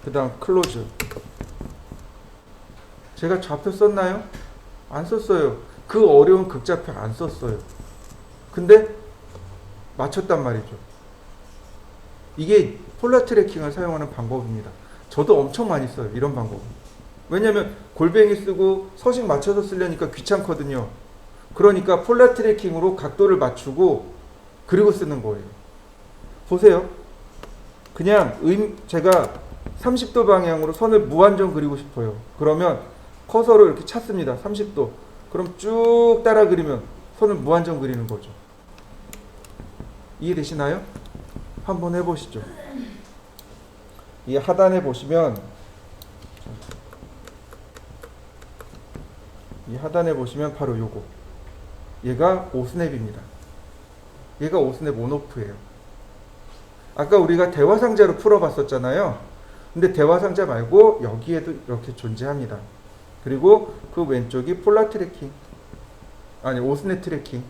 S1: 그 다음 클로즈. 제가 좌표 썼나요? 안 썼어요. 그 어려운 극좌표 안 썼어요. 근데 맞췄단 말이죠. 이게 폴라 트래킹을 사용하는 방법입니다. 저도 엄청 많이 써요. 이런 방법. 왜냐면 골뱅이 쓰고 서식 맞춰서 쓰려니까 귀찮거든요. 그러니까 폴라 트래킹으로 각도를 맞추고 그리고 쓰는 거예요. 보세요. 그냥 제가 30도 방향으로 선을 무한정 그리고 싶어요. 그러면 커서로 이렇게 찾습니다. 30도. 그럼 쭉 따라 그리면 선을 무한정 그리는 거죠. 이해되시나요? 한번 해보시죠. 이 하단에 보시면 바로 요거. 얘가 오스냅입니다. 얘가 오스냅 온오프예요. 아까 우리가 대화상자로 풀어봤었잖아요. 근데 대화상자 말고 여기에도 이렇게 존재합니다. 그리고 그 왼쪽이 폴라 트래킹. 아니, 오스냅 트래킹.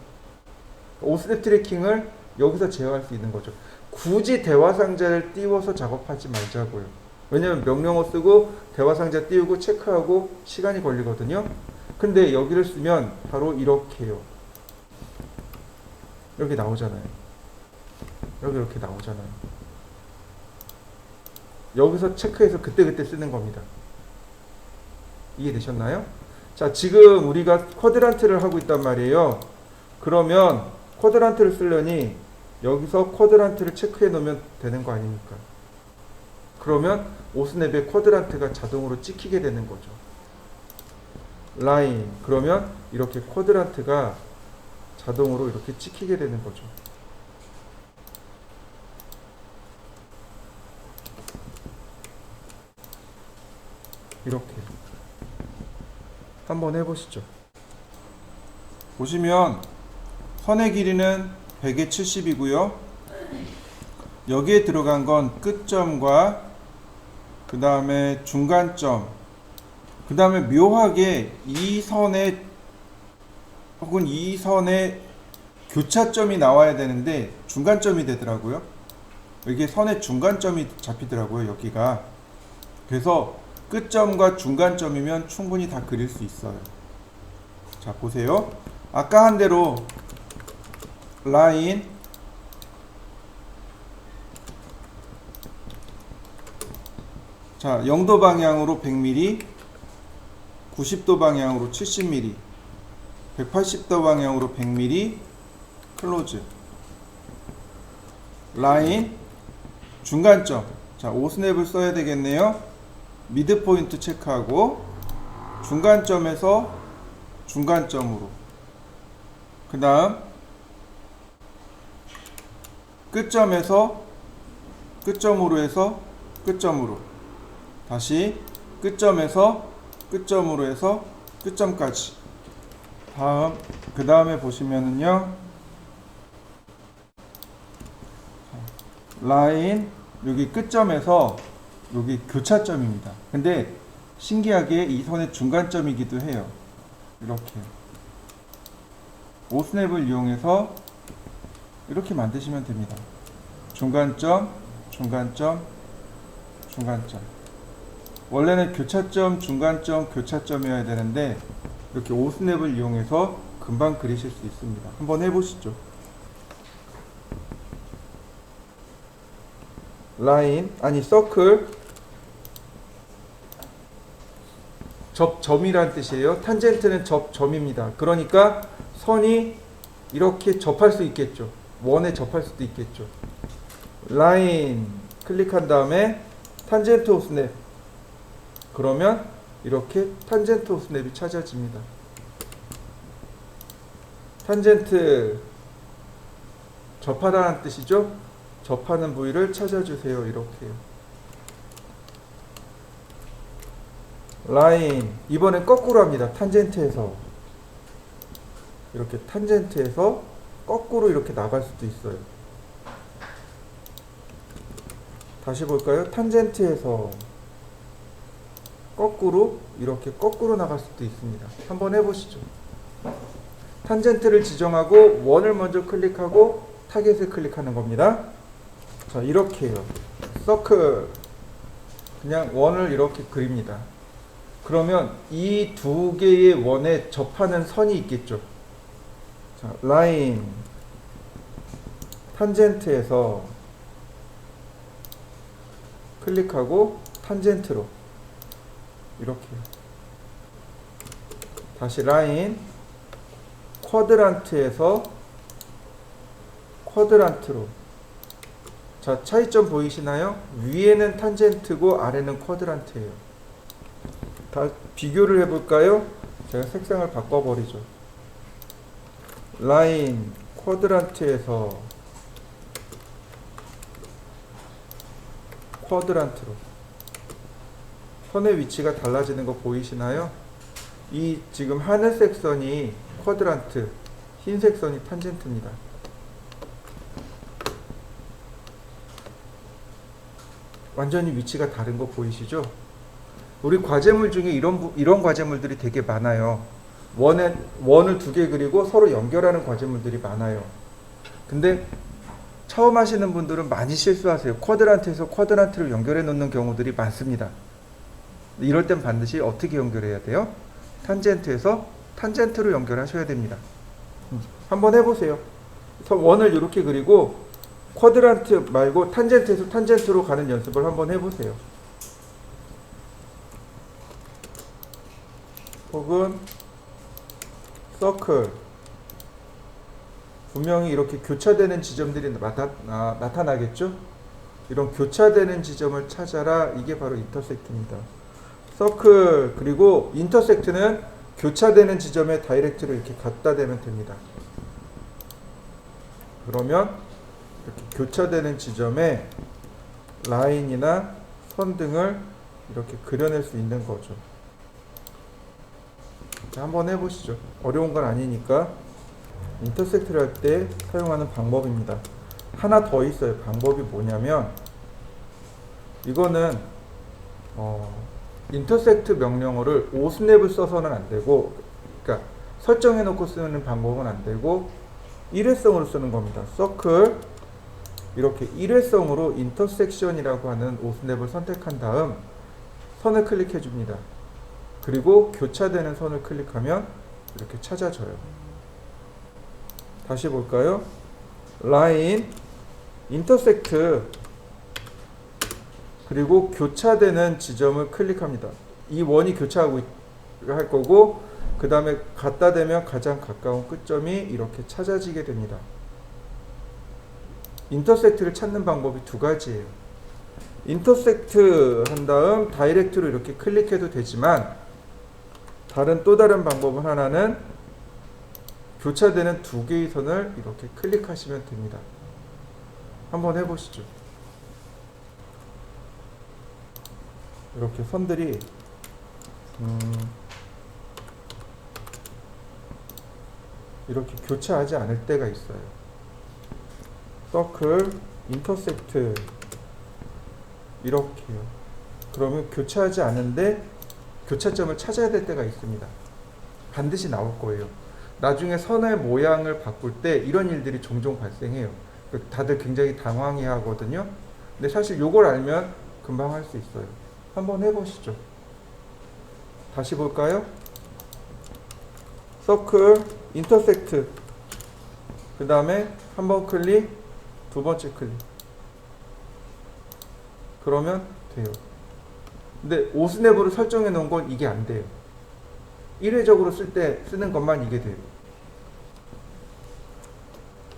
S1: 오스냅 트래킹을 여기서 제어할 수 있는 거죠. 굳이 대화상자를 띄워서 작업하지 말자고요. 왜냐면 명령어 쓰고 대화상자 띄우고 체크하고 시간이 걸리거든요. 근데 여기를 쓰면 바로 이렇게요. 여기 나오잖아요. 여기 이렇게 나오잖아요. 여기서 체크해서 그때그때 쓰는 겁니다. 이해되셨나요? 자, 지금 우리가 쿼드란트를 하고 있단 말이에요. 그러면 쿼드란트를 쓰려니 여기서 쿼드란트를 체크해 놓으면 되는 거 아닙니까? 그러면 오스냅의 쿼드란트가 자동으로 찍히게 되는 거죠. 라인. 그러면 이렇게 쿼드란트가 자동으로 이렇게 찍히게 되는 거죠. 이렇게. 한번 해보시죠. 보시면 선의 길이는 100에 70이고요. 여기에 들어간 건 끝점과 그 다음에 중간점, 그 다음에 묘하게 이 선에 혹은 이 선에 교차점이 나와야 되는데 중간점이 되더라고요. 이게 선의 중간점이 잡히더라고요. 여기가. 그래서 끝점과 중간점이면 충분히 다 그릴 수 있어요. 자, 보세요. 아까 한 대로 라인, 자, 0도 방향으로 100mm, 90도 방향으로 70mm, 180도 방향으로 100mm, 클로즈. 라인, 중간점. 자, 오스냅을 써야 되겠네요. 미드 포인트 체크하고 중간점에서 중간점으로, 그 다음 끝점에서 끝점으로 해서 끝점으로, 다시 끝점에서 끝점으로 해서 끝점까지. 다음 그 다음에 보시면은요, 라인, 여기 끝점에서 여기 교차점입니다. 근데 신기하게 이 선의 중간점이기도 해요. 이렇게 오스냅을 이용해서 이렇게 만드시면 됩니다. 중간점, 중간점, 중간점. 원래는 교차점, 중간점, 교차점이어야 되는데 이렇게 오스냅을 이용해서 금방 그리실 수 있습니다. 한번 해보시죠. 라인, 아니 서클, 접점이란 뜻이에요. 탄젠트는 접점입니다. 그러니까 선이 이렇게 접할 수 있겠죠. 원에 접할 수도 있겠죠. 라인 클릭한 다음에 탄젠트 오스냅, 그러면 이렇게 탄젠트 오스냅이 찾아집니다. 탄젠트 접하다는 뜻이죠. 접하는 부위를 찾아주세요. 이렇게요. 라인, 이번엔 거꾸로 합니다. 탄젠트에서 이렇게, 탄젠트에서 거꾸로 이렇게 나갈 수도 있어요. 다시 볼까요? 탄젠트에서 거꾸로, 이렇게 거꾸로 나갈 수도 있습니다. 한번 해보시죠. 탄젠트를 지정하고 원을 먼저 클릭하고 타겟을 클릭하는 겁니다. 자, 이렇게 해요. 서클, 그냥 원을 이렇게 그립니다. 그러면 이 두 개의 원에 접하는 선이 있겠죠. 자, 라인, 탄젠트에서 클릭하고 탄젠트로 이렇게요. 다시 라인, 쿼드란트에서 쿼드란트로. 자, 차이점 보이시나요? 위에는 탄젠트고 아래는 쿼드란트예요. 다 비교를 해볼까요? 제가 색상을 바꿔버리죠. 라인, 쿼드란트에서 쿼드란트로. 선의 위치가 달라지는 거 보이시나요? 이 지금 하늘색 선이 쿼드란트, 흰색 선이 탄젠트입니다. 완전히 위치가 다른 거 보이시죠? 우리 과제물 중에 이런 과제물들이 되게 많아요. 원을 두 개 그리고 서로 연결하는 과제물들이 많아요. 근데 처음 하시는 분들은 많이 실수하세요. 쿼드란트에서 쿼드란트를 연결해 놓는 경우들이 많습니다. 이럴 땐 반드시 어떻게 연결해야 돼요? 탄젠트에서 탄젠트로 연결하셔야 됩니다. 한번 해보세요. 원을 이렇게 그리고 쿼드란트 말고 탄젠트에서 탄젠트로 가는 연습을 한번 해보세요. 혹은 서클, 분명히 이렇게 교차되는 지점들이 나타나겠죠? 이런 교차되는 지점을 찾아라. 이게 바로 인터섹트입니다. 서클, 그리고 인터섹트는 교차되는 지점에 다이렉트로 이렇게 갖다 대면 됩니다. 그러면 이렇게 교차되는 지점에 라인이나 선 등을 이렇게 그려낼 수 있는 거죠. 자, 한번 해보시죠. 어려운 건 아니니까. 인터섹트를 할 때 사용하는 방법입니다. 하나 더 있어요. 방법이 뭐냐면, 이거는 인터섹트 명령어를 오스냅을 써서는 안 되고, 그러니까 설정해 놓고 쓰는 방법은 안 되고 일회성으로 쓰는 겁니다. 서클, 이렇게 일회성으로 인터섹션이라고 하는 오스냅을 선택한 다음 선을 클릭해 줍니다. 그리고 교차되는 선을 클릭하면 이렇게 찾아져요. 다시 볼까요? 라인, 인터섹트, 그리고 교차되는 지점을 클릭합니다. 이 원이 교차하고 할 거고, 그 다음에 갖다 대면 가장 가까운 끝점이 이렇게 찾아지게 됩니다. 인터섹트를 찾는 방법이 두 가지예요. 인터섹트 한 다음 다이렉트로 이렇게 클릭해도 되지만, 또 다른 방법은 하나는 교차되는 두 개의 선을 이렇게 클릭하시면 됩니다. 한번 해보시죠. 이렇게 선들이 이렇게 교차하지 않을 때가 있어요. 서클, 인터섹트, 이렇게요. 그러면 교차하지 않은데 교차점을 찾아야 될 때가 있습니다. 반드시 나올 거예요. 나중에 선의 모양을 바꿀 때 이런 일들이 종종 발생해요. 다들 굉장히 당황해 하거든요. 근데 사실 요걸 알면 금방 할 수 있어요. 한번 해보시죠. 다시 볼까요? 서클, 인터섹트. 그 다음에 한 번 클릭, 두 번째 클릭. 그러면 돼요. 근데 오스냅으로 설정해 놓은 건 이게 안 돼요. 일회적으로 쓸 때 쓰는 것만 이게 돼요.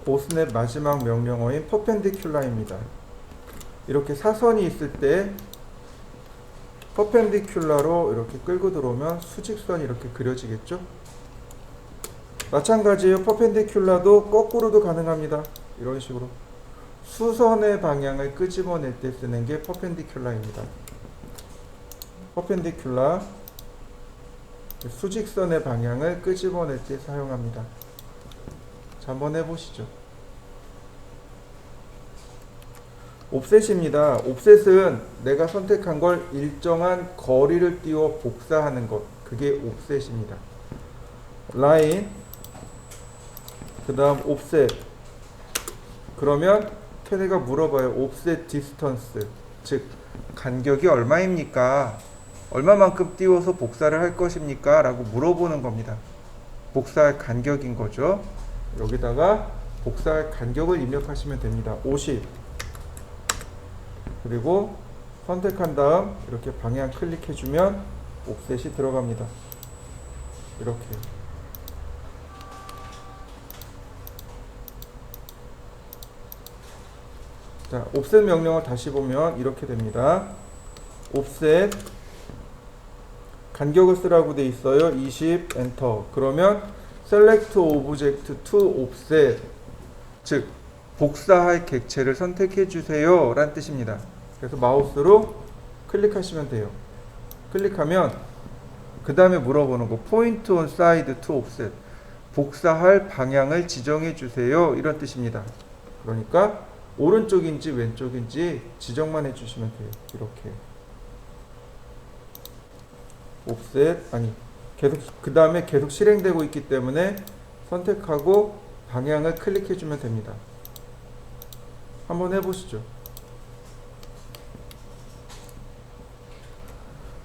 S1: 오스냅 마지막 명령어인 퍼펜디큘라입니다. 이렇게 사선이 있을 때 퍼펜디큘라로 이렇게 끌고 들어오면 수직선이 이렇게 그려지겠죠? 마찬가지예요. 퍼펜디큘라도 거꾸로도 가능합니다. 이런 식으로 수선의 방향을 끄집어낼 때 쓰는 게 퍼펜디큘라입니다. 퍼펜디큘라, 수직선의 방향을 끄집어낼 때 사용합니다. 자, 한번 해보시죠. 옵셋입니다. 옵셋은 내가 선택한 걸 일정한 거리를 띄워 복사하는 것, 그게 옵셋입니다. 라인, 그 다음 옵셋. 그러면 걔네가 물어봐요. 옵셋 디스턴스, 즉 간격이 얼마입니까? 얼마만큼 띄워서 복사를 할 것입니까? 라고 물어보는 겁니다. 복사할 간격인 거죠. 여기다가 복사할 간격을 입력하시면 됩니다. 50. 그리고 선택한 다음 이렇게 방향 클릭해주면 옵셋이 들어갑니다. 이렇게. 자, 옵셋 명령을 다시 보면 이렇게 됩니다. 옵셋 간격을 쓰라고 돼 있어요. 20 엔터. 그러면 select object to offset, 즉 복사할 객체를 선택해 주세요 라는 뜻입니다. 그래서 마우스로 클릭하시면 돼요. 클릭하면 그 다음에 물어보는 거 point on side to offset, 복사할 방향을 지정해 주세요 이런 뜻입니다. 그러니까 오른쪽인지 왼쪽인지 지정만 해주시면 돼요. 이렇게 옵셋, 아니 계속, 그 다음에 계속 실행되고 있기 때문에 선택하고 방향을 클릭해 주면 됩니다. 한번 해보시죠.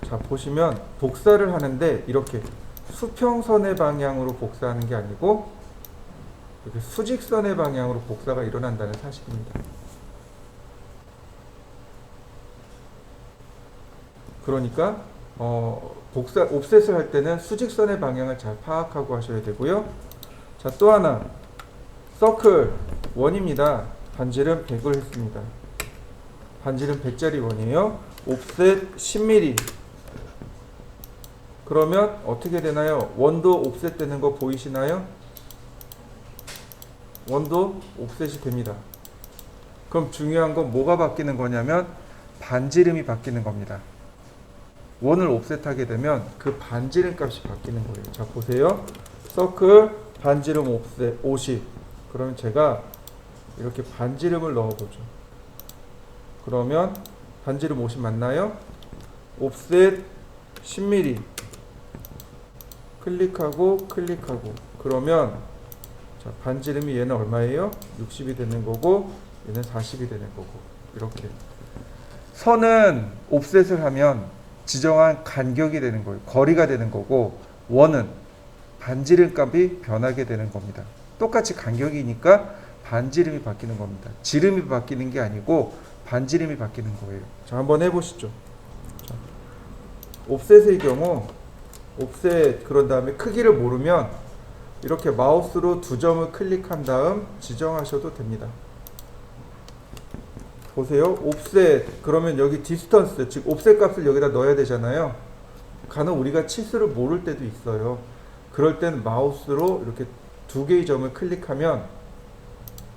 S1: 자, 보시면 복사를 하는데 이렇게 수평선의 방향으로 복사하는 게 아니고 이렇게 수직선의 방향으로 복사가 일어난다는 사실입니다. 그러니까 옵셋을 할 때는 수직선의 방향을 잘 파악하고 하셔야 되고요. 자, 또 하나 서클 원입니다. 반지름 100을 했습니다. 반지름 100짜리 원이에요. 옵셋 10mm. 그러면 어떻게 되나요? 원도 옵셋 되는 거 보이시나요? 원도 옵셋이 됩니다. 그럼 중요한 건 뭐가 바뀌는 거냐면 반지름이 바뀌는 겁니다. 원을 옵셋하게 되면 그 반지름 값이 바뀌는 거예요. 자, 보세요. 서클 반지름 옵셋 50. 그러면 제가 이렇게 반지름을 넣어보죠. 그러면 반지름 50 맞나요? 옵셋 10mm. 클릭하고 클릭하고. 그러면 자, 반지름이 얘는 얼마예요? 60이 되는 거고 얘는 40이 되는 거고. 이렇게. 선은 옵셋을 하면 지정한 간격이 되는 거예요. 거리가 되는 거고, 원은 반지름 값이 변하게 되는 겁니다. 똑같이 간격이니까 반지름이 바뀌는 겁니다. 지름이 바뀌는 게 아니고 반지름이 바뀌는 거예요. 자, 한번 해보시죠. 자, 옵셋의 경우 옵셋 그런 다음에 크기를 모르면 이렇게 마우스로 두 점을 클릭한 다음 지정하셔도 됩니다. 보세요. 옵셋 그러면 여기 디스턴스, 즉 옵셋 값을 여기다 넣어야 되잖아요. 간혹 우리가 치수를 모를 때도 있어요. 그럴 때는 마우스로 이렇게 두 개의 점을 클릭하면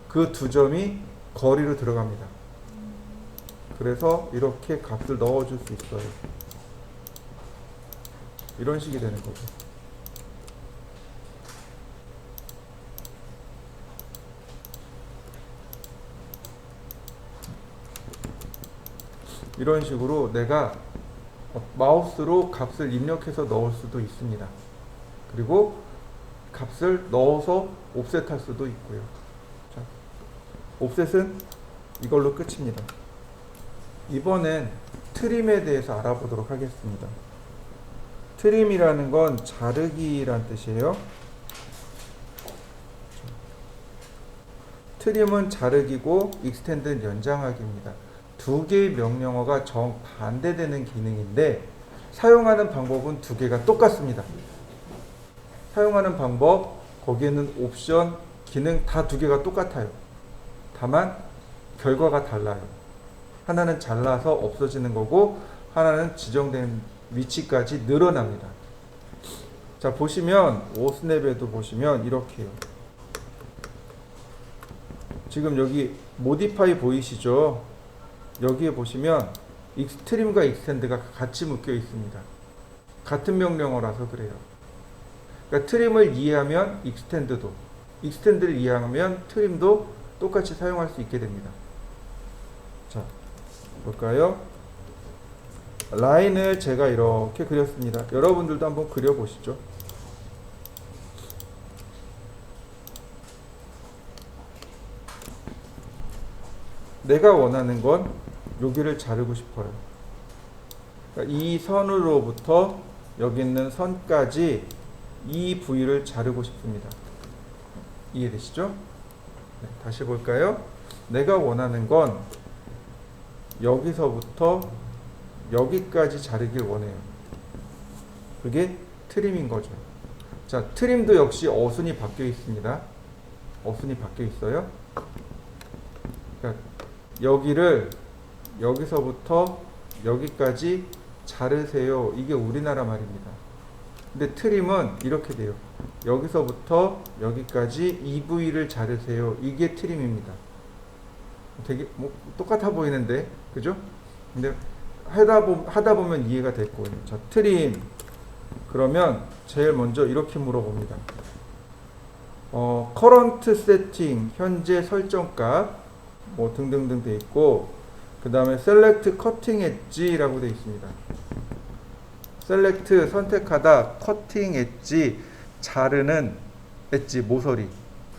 S1: 그 두 점이 거리로 들어갑니다. 그래서 이렇게 값을 넣어줄 수 있어요. 이런 식이 되는 거죠. 이런 식으로 내가 마우스로 값을 입력해서 넣을 수도 있습니다. 그리고 값을 넣어서 옵셋할 수도 있고요. 자, 옵셋은 이걸로 끝입니다. 이번엔 트림에 대해서 알아보도록 하겠습니다. 트림이라는 건 자르기란 뜻이에요. 트림은 자르기고 익스텐드는 연장하기입니다. 두 개의 명령어가 정반대되는 기능인데 사용하는 방법은 두 개가 똑같습니다. 사용하는 방법, 거기에는 옵션, 기능 다 두 개가 똑같아요. 다만 결과가 달라요. 하나는 잘라서 없어지는 거고 하나는 지정된 위치까지 늘어납니다. 자, 보시면 오스냅에도 보시면 이렇게요. 지금 여기 모디파이 보이시죠? 여기에 보시면 트림과 익스텐드가 같이 묶여 있습니다. 같은 명령어라서 그래요. 그러니까 트림을 이해하면 익스텐드도, 익스텐드를 이해하면 트림도 똑같이 사용할 수 있게 됩니다. 자, 볼까요? 라인을 제가 이렇게 그렸습니다. 여러분들도 한번 그려보시죠. 내가 원하는 건 여기를 자르고 싶어요. 그러니까 이 선으로부터 여기 있는 선까지 이 부위를 자르고 싶습니다. 이해되시죠? 네, 다시 볼까요? 내가 원하는 건 여기서부터 여기까지 자르길 원해요. 그게 트림인 거죠. 자, 트림도 역시 어순이 바뀌어 있습니다. 어순이 바뀌어 있어요. 그러니까 여기를 여기서부터 여기까지 자르세요. 이게 우리나라 말입니다. 근데 트림은 이렇게 돼요. 여기서부터 여기까지 이 부위를 자르세요. 이게 트림입니다. 되게 뭐 똑같아 보이는데, 그죠? 근데 하다 보면 이해가 될 거예요. 자, 트림. 그러면 제일 먼저 이렇게 물어봅니다. current setting, 현재 설정값, 뭐 등등등 돼 있고, 그 다음에 select cutting edge라고 돼 있습니다. select 선택하다, cutting edge 자르는 엣지 모서리,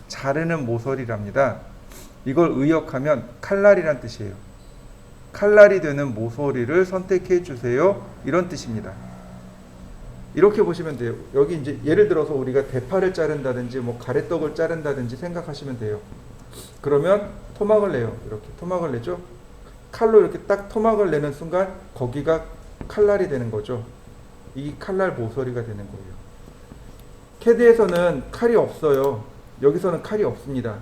S1: 자르는 모서리랍니다. 이걸 의역하면 칼날이란 뜻이에요. 칼날이 되는 모서리를 선택해 주세요. 이런 뜻입니다. 이렇게 보시면 돼요. 여기 이제 예를 들어서 우리가 대파를 자른다든지 뭐 가래떡을 자른다든지 생각하시면 돼요. 그러면 토막을 내요. 이렇게 토막을 내죠. 칼로 이렇게 딱 토막을 내는 순간 거기가 칼날이 되는 거죠. 이 칼날 모서리가 되는 거예요. 캐드에서는 칼이 없어요. 여기서는 칼이 없습니다.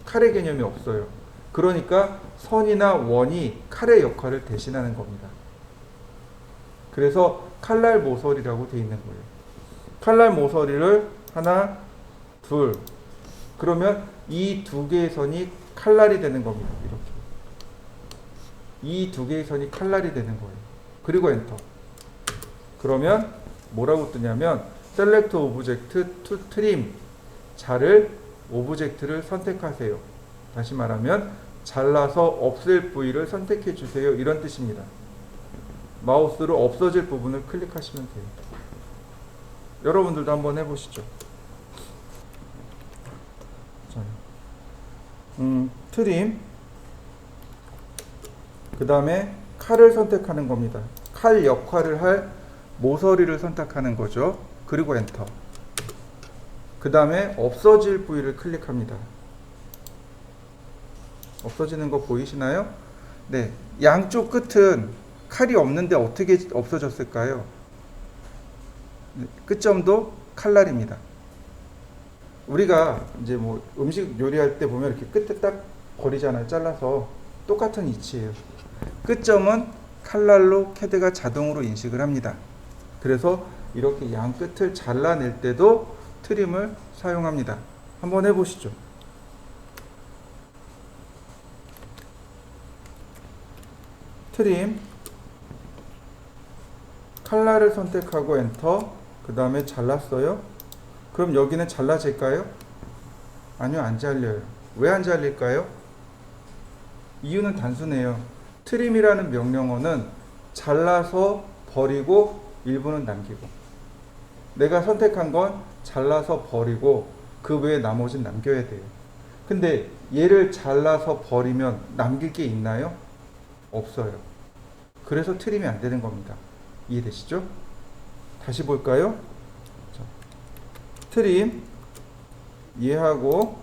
S1: 칼의 개념이 없어요. 그러니까 선이나 원이 칼의 역할을 대신하는 겁니다. 그래서 칼날 모서리라고 되어 있는 거예요. 칼날 모서리를 하나, 둘. 그러면 이 두 개의 선이 칼날이 되는 겁니다. 이렇게. 이 두 개의 선이 칼날이 되는 거예요. 그리고 엔터. 그러면 뭐라고 뜨냐면 select object to trim. 자를 오브젝트를 선택하세요. 다시 말하면 잘라서 없앨 부위를 선택해 주세요. 이런 뜻입니다. 마우스로 없어질 부분을 클릭하시면 돼요. 여러분들도 한번 해보시죠. 자, 트림. 그 다음에 칼을 선택하는 겁니다. 칼 역할을 할 모서리를 선택하는 거죠. 그리고 엔터. 그 다음에 없어질 부위를 클릭합니다. 없어지는 거 보이시나요? 네, 양쪽 끝은 칼이 없는데 어떻게 없어졌을까요? 끝점도 칼날입니다. 우리가 이제 뭐 음식 요리할 때 보면 이렇게 끝에 딱 버리잖아요. 잘라서 똑같은 위치예요. 끝점은 칼날로 캐드가 자동으로 인식을 합니다. 그래서 이렇게 양 끝을 잘라낼 때도 트림을 사용합니다. 한번 해보시죠. 트림, 칼날을 선택하고 엔터. 그 다음에 잘랐어요. 그럼 여기는 잘라질까요? 아니요, 안 잘려요. 왜 안 잘릴까요? 이유는 단순해요. 트림이라는 명령어는 잘라서 버리고 일부는 남기고, 내가 선택한 건 잘라서 버리고 그 외에 나머지는 남겨야 돼요. 근데 얘를 잘라서 버리면 남길 게 있나요? 없어요. 그래서 트림이 안 되는 겁니다. 이해되시죠? 다시 볼까요? 자, 트림 이해하고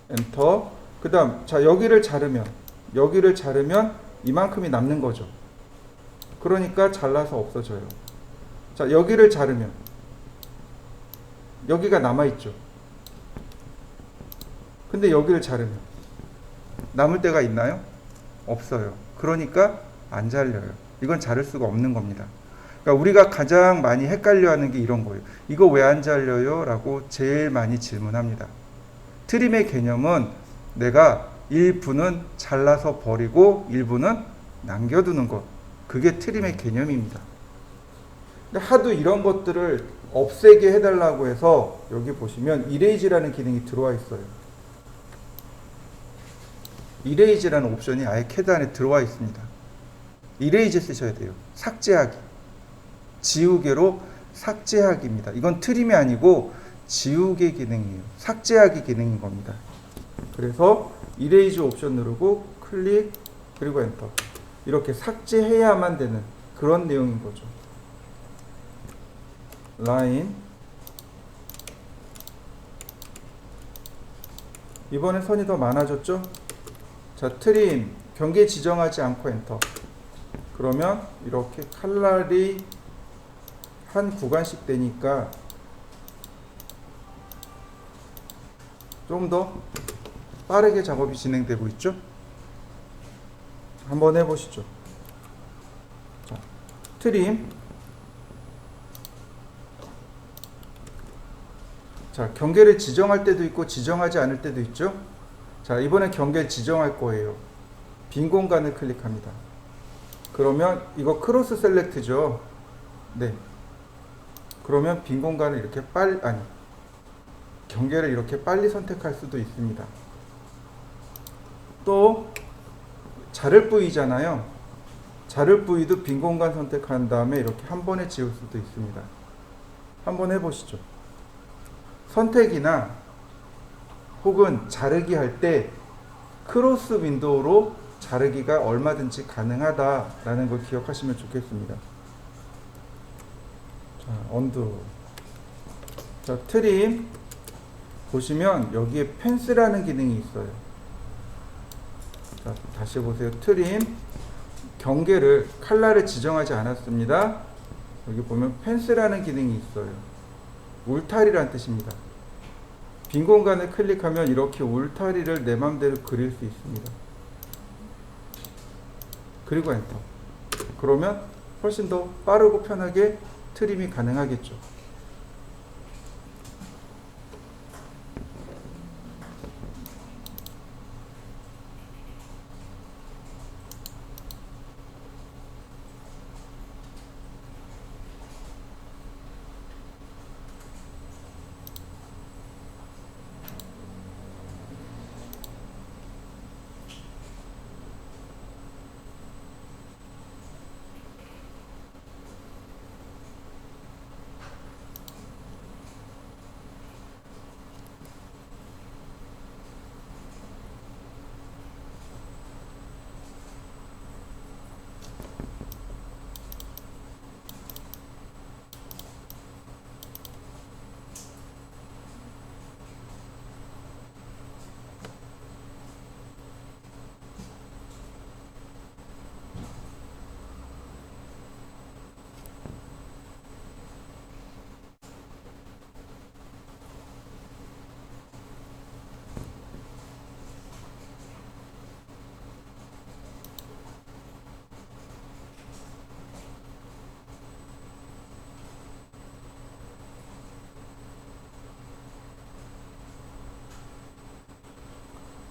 S1: 엔터. 그 다음 자 여기를 자르면 이만큼이 남는 거죠. 그러니까 잘라서 없어져요. 자 여기를 자르면 여기가 남아있죠. 근데 여기를 자르면 남을 데가 있나요? 없어요. 그러니까 안 잘려요. 이건 자를 수가 없는 겁니다. 그러니까 우리가 가장 많이 헷갈려하는 게 이런 거예요. 이거 왜 안 잘려요? 라고 제일 많이 질문합니다. 트림의 개념은 내가 일부는 잘라서 버리고 일부는 남겨두는 것. 그게 트림의 개념입니다. 근데 하도 이런 것들을 없애게 해달라고 해서 여기 보시면 이레이즈라는 기능이 들어와 있어요. 이레이즈라는 옵션이 아예 캐드 안에 들어와 있습니다. 이레이즈 쓰셔야 돼요. 삭제하기. 지우개로 삭제하기입니다. 이건 트림이 아니고 지우개 기능이에요. 삭제하기 기능인 겁니다. 그래서 이레이즈 옵션 누르고 클릭 그리고 엔터. 이렇게 삭제해야만 되는 그런 내용인 거죠. 라인. 이번에 선이 더 많아졌죠? 자, 트림 경계 지정하지 않고 엔터. 그러면 이렇게 칼날이 한 구간씩 되니까 좀 더 빠르게 작업이 진행되고 있죠? 한번 해보시죠. 자, 트림. 자, 경계를 지정할 때도 있고 지정하지 않을 때도 있죠? 자, 이번엔 경계를 지정할 거예요. 빈 공간을 클릭합니다. 그러면 이거 크로스 셀렉트죠? 네. 그러면 빈 공간을 이렇게 경계를 이렇게 빨리 선택할 수도 있습니다. 또 자를 부위잖아요. 자를 부위도 빈 공간 선택한 다음에 이렇게 한 번에 지울 수도 있습니다. 한번 해보시죠. 선택이나 혹은 자르기 할 때 크로스 윈도우로 자르기가 얼마든지 가능하다라는 걸 기억하시면 좋겠습니다. 자, 언두. 자, 트림 보시면 여기에 펜스라는 기능이 있어요. 자, 다시 보세요. 트림 경계를 칼날을 지정하지 않았습니다. 여기 보면 펜스라는 기능이 있어요. 울타리란 뜻입니다. 빈 공간을 클릭하면 이렇게 울타리를 내 맘대로 그릴 수 있습니다. 그리고 엔터. 그러면 훨씬 더 빠르고 편하게 트림이 가능하겠죠.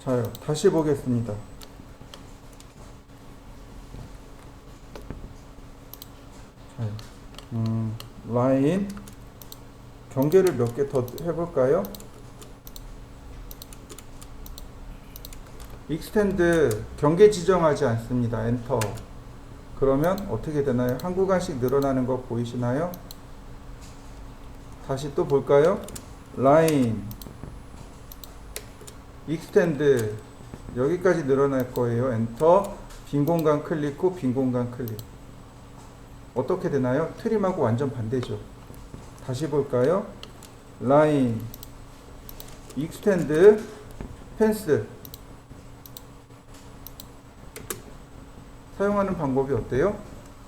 S1: 자, 다시 보겠습니다. 자, 라인 경계를 몇 개 더 해볼까요? 익스텐드 경계 지정하지 않습니다. 엔터. 그러면 어떻게 되나요? 한 구간씩 늘어나는 거 보이시나요? 다시 또 볼까요? 라인 익스텐드 여기까지 늘어날 거예요. 엔터. 빈 공간 클릭 후 빈 공간 클릭. 어떻게 되나요? 트림하고 완전 반대죠. 다시 볼까요? 라인 익스텐드 펜스. 사용하는 방법이 어때요?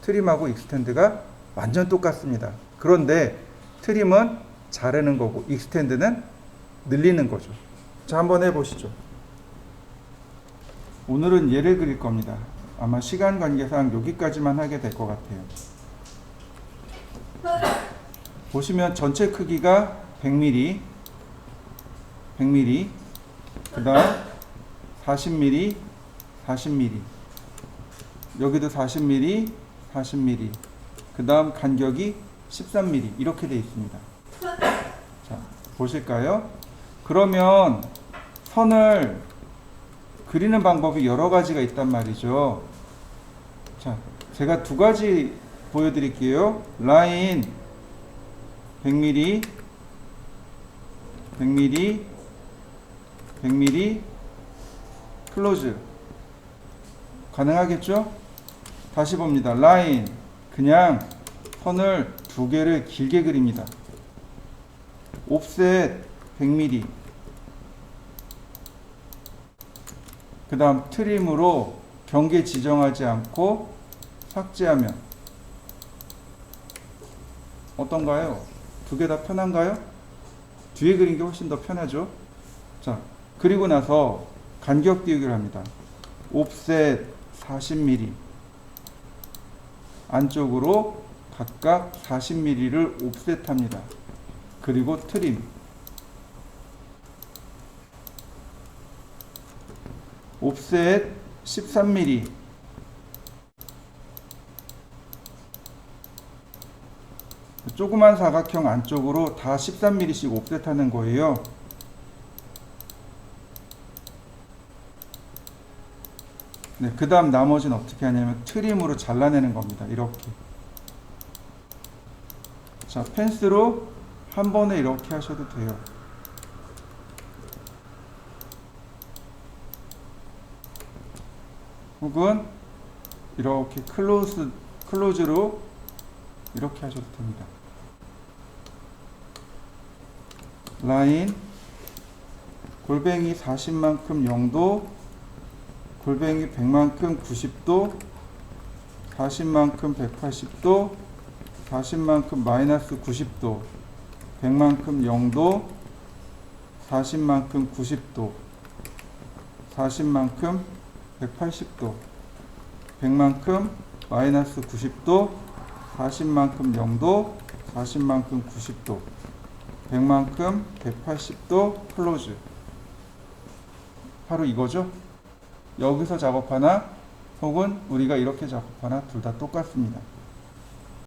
S1: 트림하고 익스텐드가 완전 똑같습니다. 그런데 트림은 자르는 거고 익스텐드는 늘리는 거죠. 자, 한번 해보시죠. 오늘은 얘를 그릴 겁니다. 아마 시간 관계상 여기까지만 하게 될 것 같아요. 보시면 전체 크기가 100mm, 100mm, 그 다음 40mm, 40mm, 여기도 40mm, 40mm, 그 다음 간격이 13mm 이렇게 되어 있습니다. 자, 보실까요? 그러면 선을 그리는 방법이 여러 가지가 있단 말이죠. 자, 제가 두 가지 보여드릴게요. 라인 100mm, 100mm, 100mm, 클로즈. 가능하겠죠? 다시 봅니다. 라인, 그냥 선을 두 개를 길게 그립니다. 옵셋 100mm. 그 다음 트림으로 경계 지정하지 않고 삭제하면 어떤가요? 두 개 다 편한가요? 뒤에 그린 게 훨씬 더 편하죠? 자, 그리고 나서 간격 띄우기를 합니다. 옵셋 40mm. 안쪽으로 각각 40mm를 옵셋합니다. 그리고 트림. 옵셋 13mm. 조그만 사각형 안쪽으로 다 13mm씩 옵셋하는 거예요. 네, 그 다음 나머지는 어떻게 하냐면 트림으로 잘라내는 겁니다. 이렇게. 자, 펜스로 한 번에 이렇게 하셔도 돼요. 혹은 이렇게 클로즈로 이렇게 하셔도 됩니다. 라인 골뱅이 40만큼 0도, 골뱅이 100만큼 90도, 40만큼 180도, 40만큼 마이너스 90도, 100만큼 0도, 40만큼 90도, 40만큼 180도, 100만큼 마이너스 90도, 40만큼 0도, 40만큼 90도, 100만큼 180도 클로즈. 바로 이거죠. 여기서 작업하나 혹은 우리가 이렇게 작업하나 둘 다 똑같습니다.